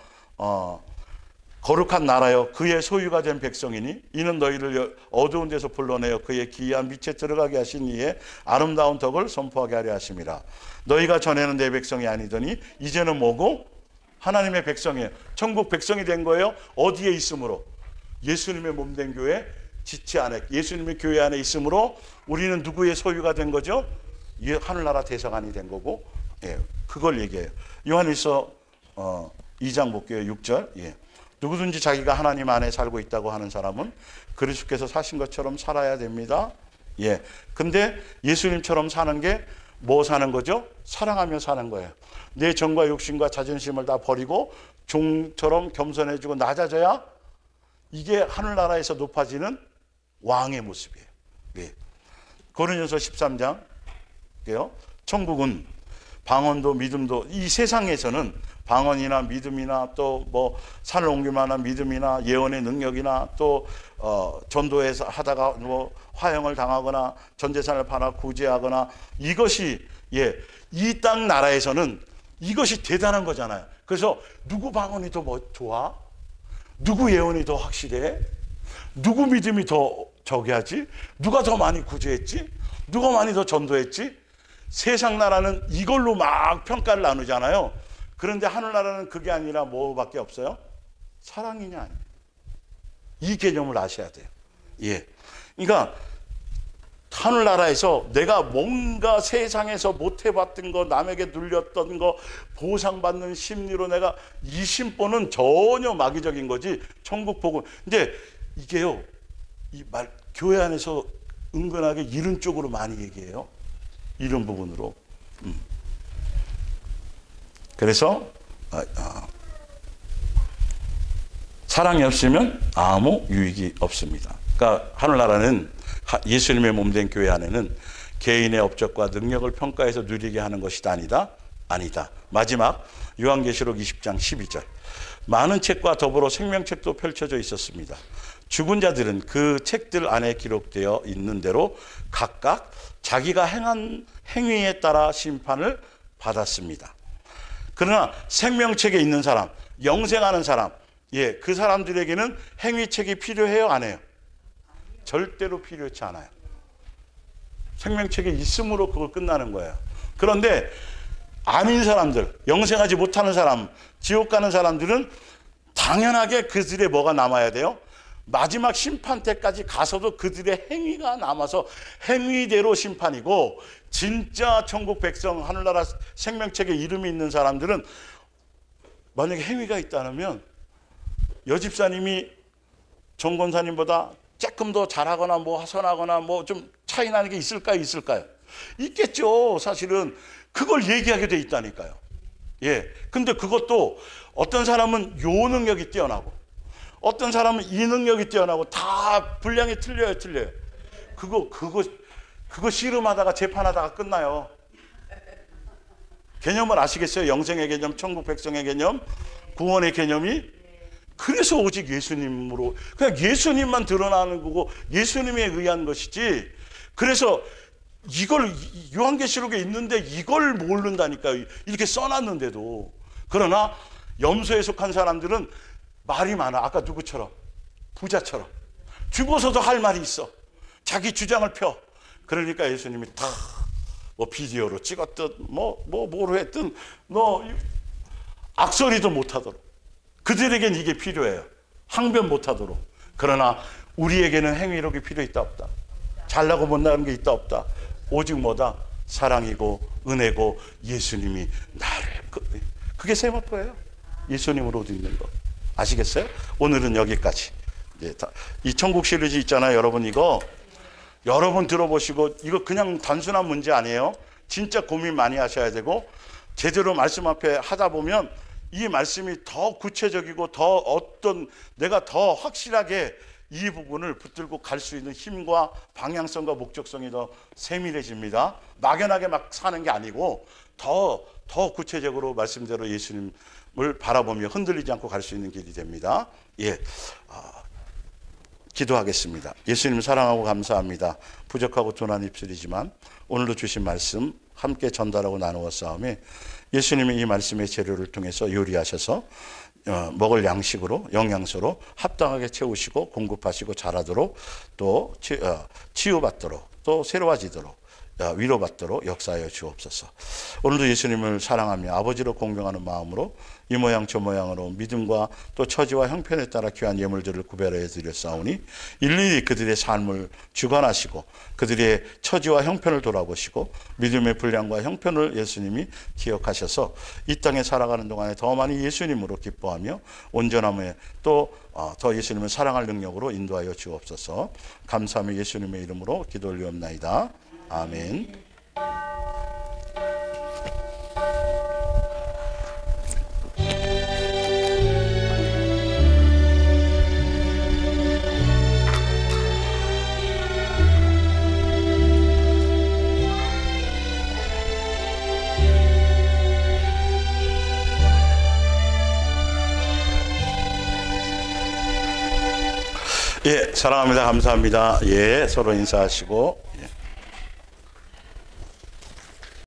거룩한 나라여 그의 소유가 된 백성이니 이는 너희를 어두운 데서 불러내어 그의 기이한 빛에 들어가게 하신 이의 아름다운 덕을 선포하게 하려 하심이라. 너희가 전에는 내 백성이 아니더니 이제는 뭐고? 하나님의 백성이에요. 천국 백성이 된 거예요. 어디에 있으므로? 예수님의 몸된 교회 지체 안에, 예수님의 교회 안에 있으므로 우리는 누구의 소유가 된 거죠? 하늘나라 대사관이 된 거고, 예, 그걸 얘기해요. 요한일서 2장 볼게요. 6절. 예. 누구든지 자기가 하나님 안에 살고 있다고 하는 사람은 그리스도께서 사신 것처럼 살아야 됩니다. 예. 근데 예수님처럼 사는 게 뭐 사는 거죠? 사랑하며 사는 거예요. 내 정과 욕심과 자존심을 다 버리고 종처럼 겸손해지고 낮아져야 이게 하늘나라에서 높아지는 왕의 모습이에요. 예. 고린도서 13장. 천국은 방언도 믿음도, 이 세상에서는 방언이나 믿음이나 또 뭐 산을 옮길 만한 믿음이나 예언의 능력이나 또 전도해서 하다가 뭐 화형을 당하거나 전 재산을 팔아 구제하거나 이것이, 예, 이 땅 나라에서는 이것이 대단한 거잖아요. 그래서 누구 방언이 더 좋아? 누구 예언이 더 확실해? 누구 믿음이 더 저기 하지? 누가 더 많이 구제했지? 누가 많이 더 전도했지? 세상 나라는 이걸로 막 평가를 나누잖아요. 그런데 하늘나라는 그게 아니라 뭐밖에 없어요? 사랑이냐 아니냐. 이 개념을 아셔야 돼요. 예. 그러니까 하늘나라에서 내가 뭔가 세상에서 못 해봤던 거, 남에게 눌렸던 거 보상받는 심리로 내가 이 심보는 전혀 마귀적인 거지. 천국 복음. 근데 이게요, 이 말 교회 안에서 은근하게 이런 쪽으로 많이 얘기해요. 이런 부분으로. 그래서 사랑이 없으면 아무 유익이 없습니다. 그러니까 하늘나라는 예수님의 몸된 교회 안에는 개인의 업적과 능력을 평가해서 누리게 하는 것이 아니다. 마지막 요한계시록 20장 12절. 많은 책과 더불어 생명책도 펼쳐져 있었습니다. 죽은 자들은 그 책들 안에 기록되어 있는 대로 각각 자기가 행한 행위에 따라 심판을 받았습니다. 그러나 생명책에 있는 사람, 영생하는 사람, 예, 그 사람들에게는 행위책이 필요해요, 안 해요? 절대로 필요치 않아요. 생명책에 있음으로 그거 끝나는 거예요. 그런데 아닌 사람들, 영생하지 못하는 사람, 지옥 가는 사람들은 당연하게 그들의 뭐가 남아야 돼요? 마지막 심판 때까지 가서도 그들의 행위가 남아서 행위대로 심판이고, 진짜 천국 백성 하늘나라 생명책에 이름이 있는 사람들은 만약에 행위가 있다면 여집사님이 정권사님보다 조금 더 잘하거나 뭐 하선하거나 뭐 좀 차이 나는 게 있을까요? 있겠죠. 사실은 그걸 얘기하게 돼 있다니까요. 예. 근데 그것도 어떤 사람은 요 능력이 뛰어나고 어떤 사람은 이 능력이 뛰어나고 다 분량이 틀려요. 그거 씨름하다가 재판하다가 끝나요. 개념을 아시겠어요? 영생의 개념, 천국 백성의 개념, 구원의 개념이. 그래서 오직 예수님으로, 그냥 예수님만 드러나는 거고 예수님에 의한 것이지. 그래서 이걸 요한계시록에 있는데 이걸 모른다니까요. 이렇게 써놨는데도. 그러나 염소에 속한 사람들은 말이 많아. 아까 누구처럼? 부자처럼. 죽어서도 할 말이 있어. 자기 주장을 펴. 그러니까 예수님이 다 뭐 비디오로 찍었든 뭐로 했든 악소리도 못하도록. 그들에겐 이게 필요해요. 항변 못하도록. 그러나 우리에게는 행위력이 필요 있다 없다. 잘나고 못나는 게 있다 없다. 오직 뭐다? 사랑이고 은혜고 예수님이 나를. 그게 세마포예요. 예수님으로 얻는 거. 아시겠어요? 오늘은 여기까지. 이 천국 시리즈 있잖아요. 여러분 이거 여러분 들어보시고 이거 그냥 단순한 문제 아니에요. 진짜 고민 많이 하셔야 되고 제대로 말씀 앞에 하다 보면 이 말씀이 더 구체적이고 내가 더 확실하게 이 부분을 붙들고 갈 수 있는 힘과 방향성과 목적성이 더 세밀해집니다. 막연하게 막 사는 게 아니고 더 구체적으로 말씀대로 예수님을 바라보며 흔들리지 않고 갈 수 있는 길이 됩니다. 예, 기도하겠습니다. 예수님 사랑하고 감사합니다. 부족하고 둔한 입술이지만 오늘도 주신 말씀 함께 전달하고 나누어 싸움에 예수님이 이 말씀의 재료를 통해서 요리하셔서 먹을 양식으로 영양소로 합당하게 채우시고 공급하시고 자라도록 또 치유받도록 또 새로워지도록 위로받도록 역사하여 주옵소서. 오늘도 예수님을 사랑하며 아버지로 공경하는 마음으로 이 모양 저 모양으로 믿음과 또 처지와 형편에 따라 귀한 예물들을 구별하여 드렸사오니 일일이 그들의 삶을 주관하시고 그들의 처지와 형편을 돌아보시고 믿음의 분량과 형편을 예수님이 기억하셔서 이 땅에 살아가는 동안에 더 많이 예수님으로 기뻐하며 온전함에 또 더 예수님을 사랑할 능력으로 인도하여 주옵소서. 감사하며 예수님의 이름으로 기도 올리옵나이다. 아멘. 예, 사랑합니다. 감사합니다. 예, 서로 인사하시고. 예.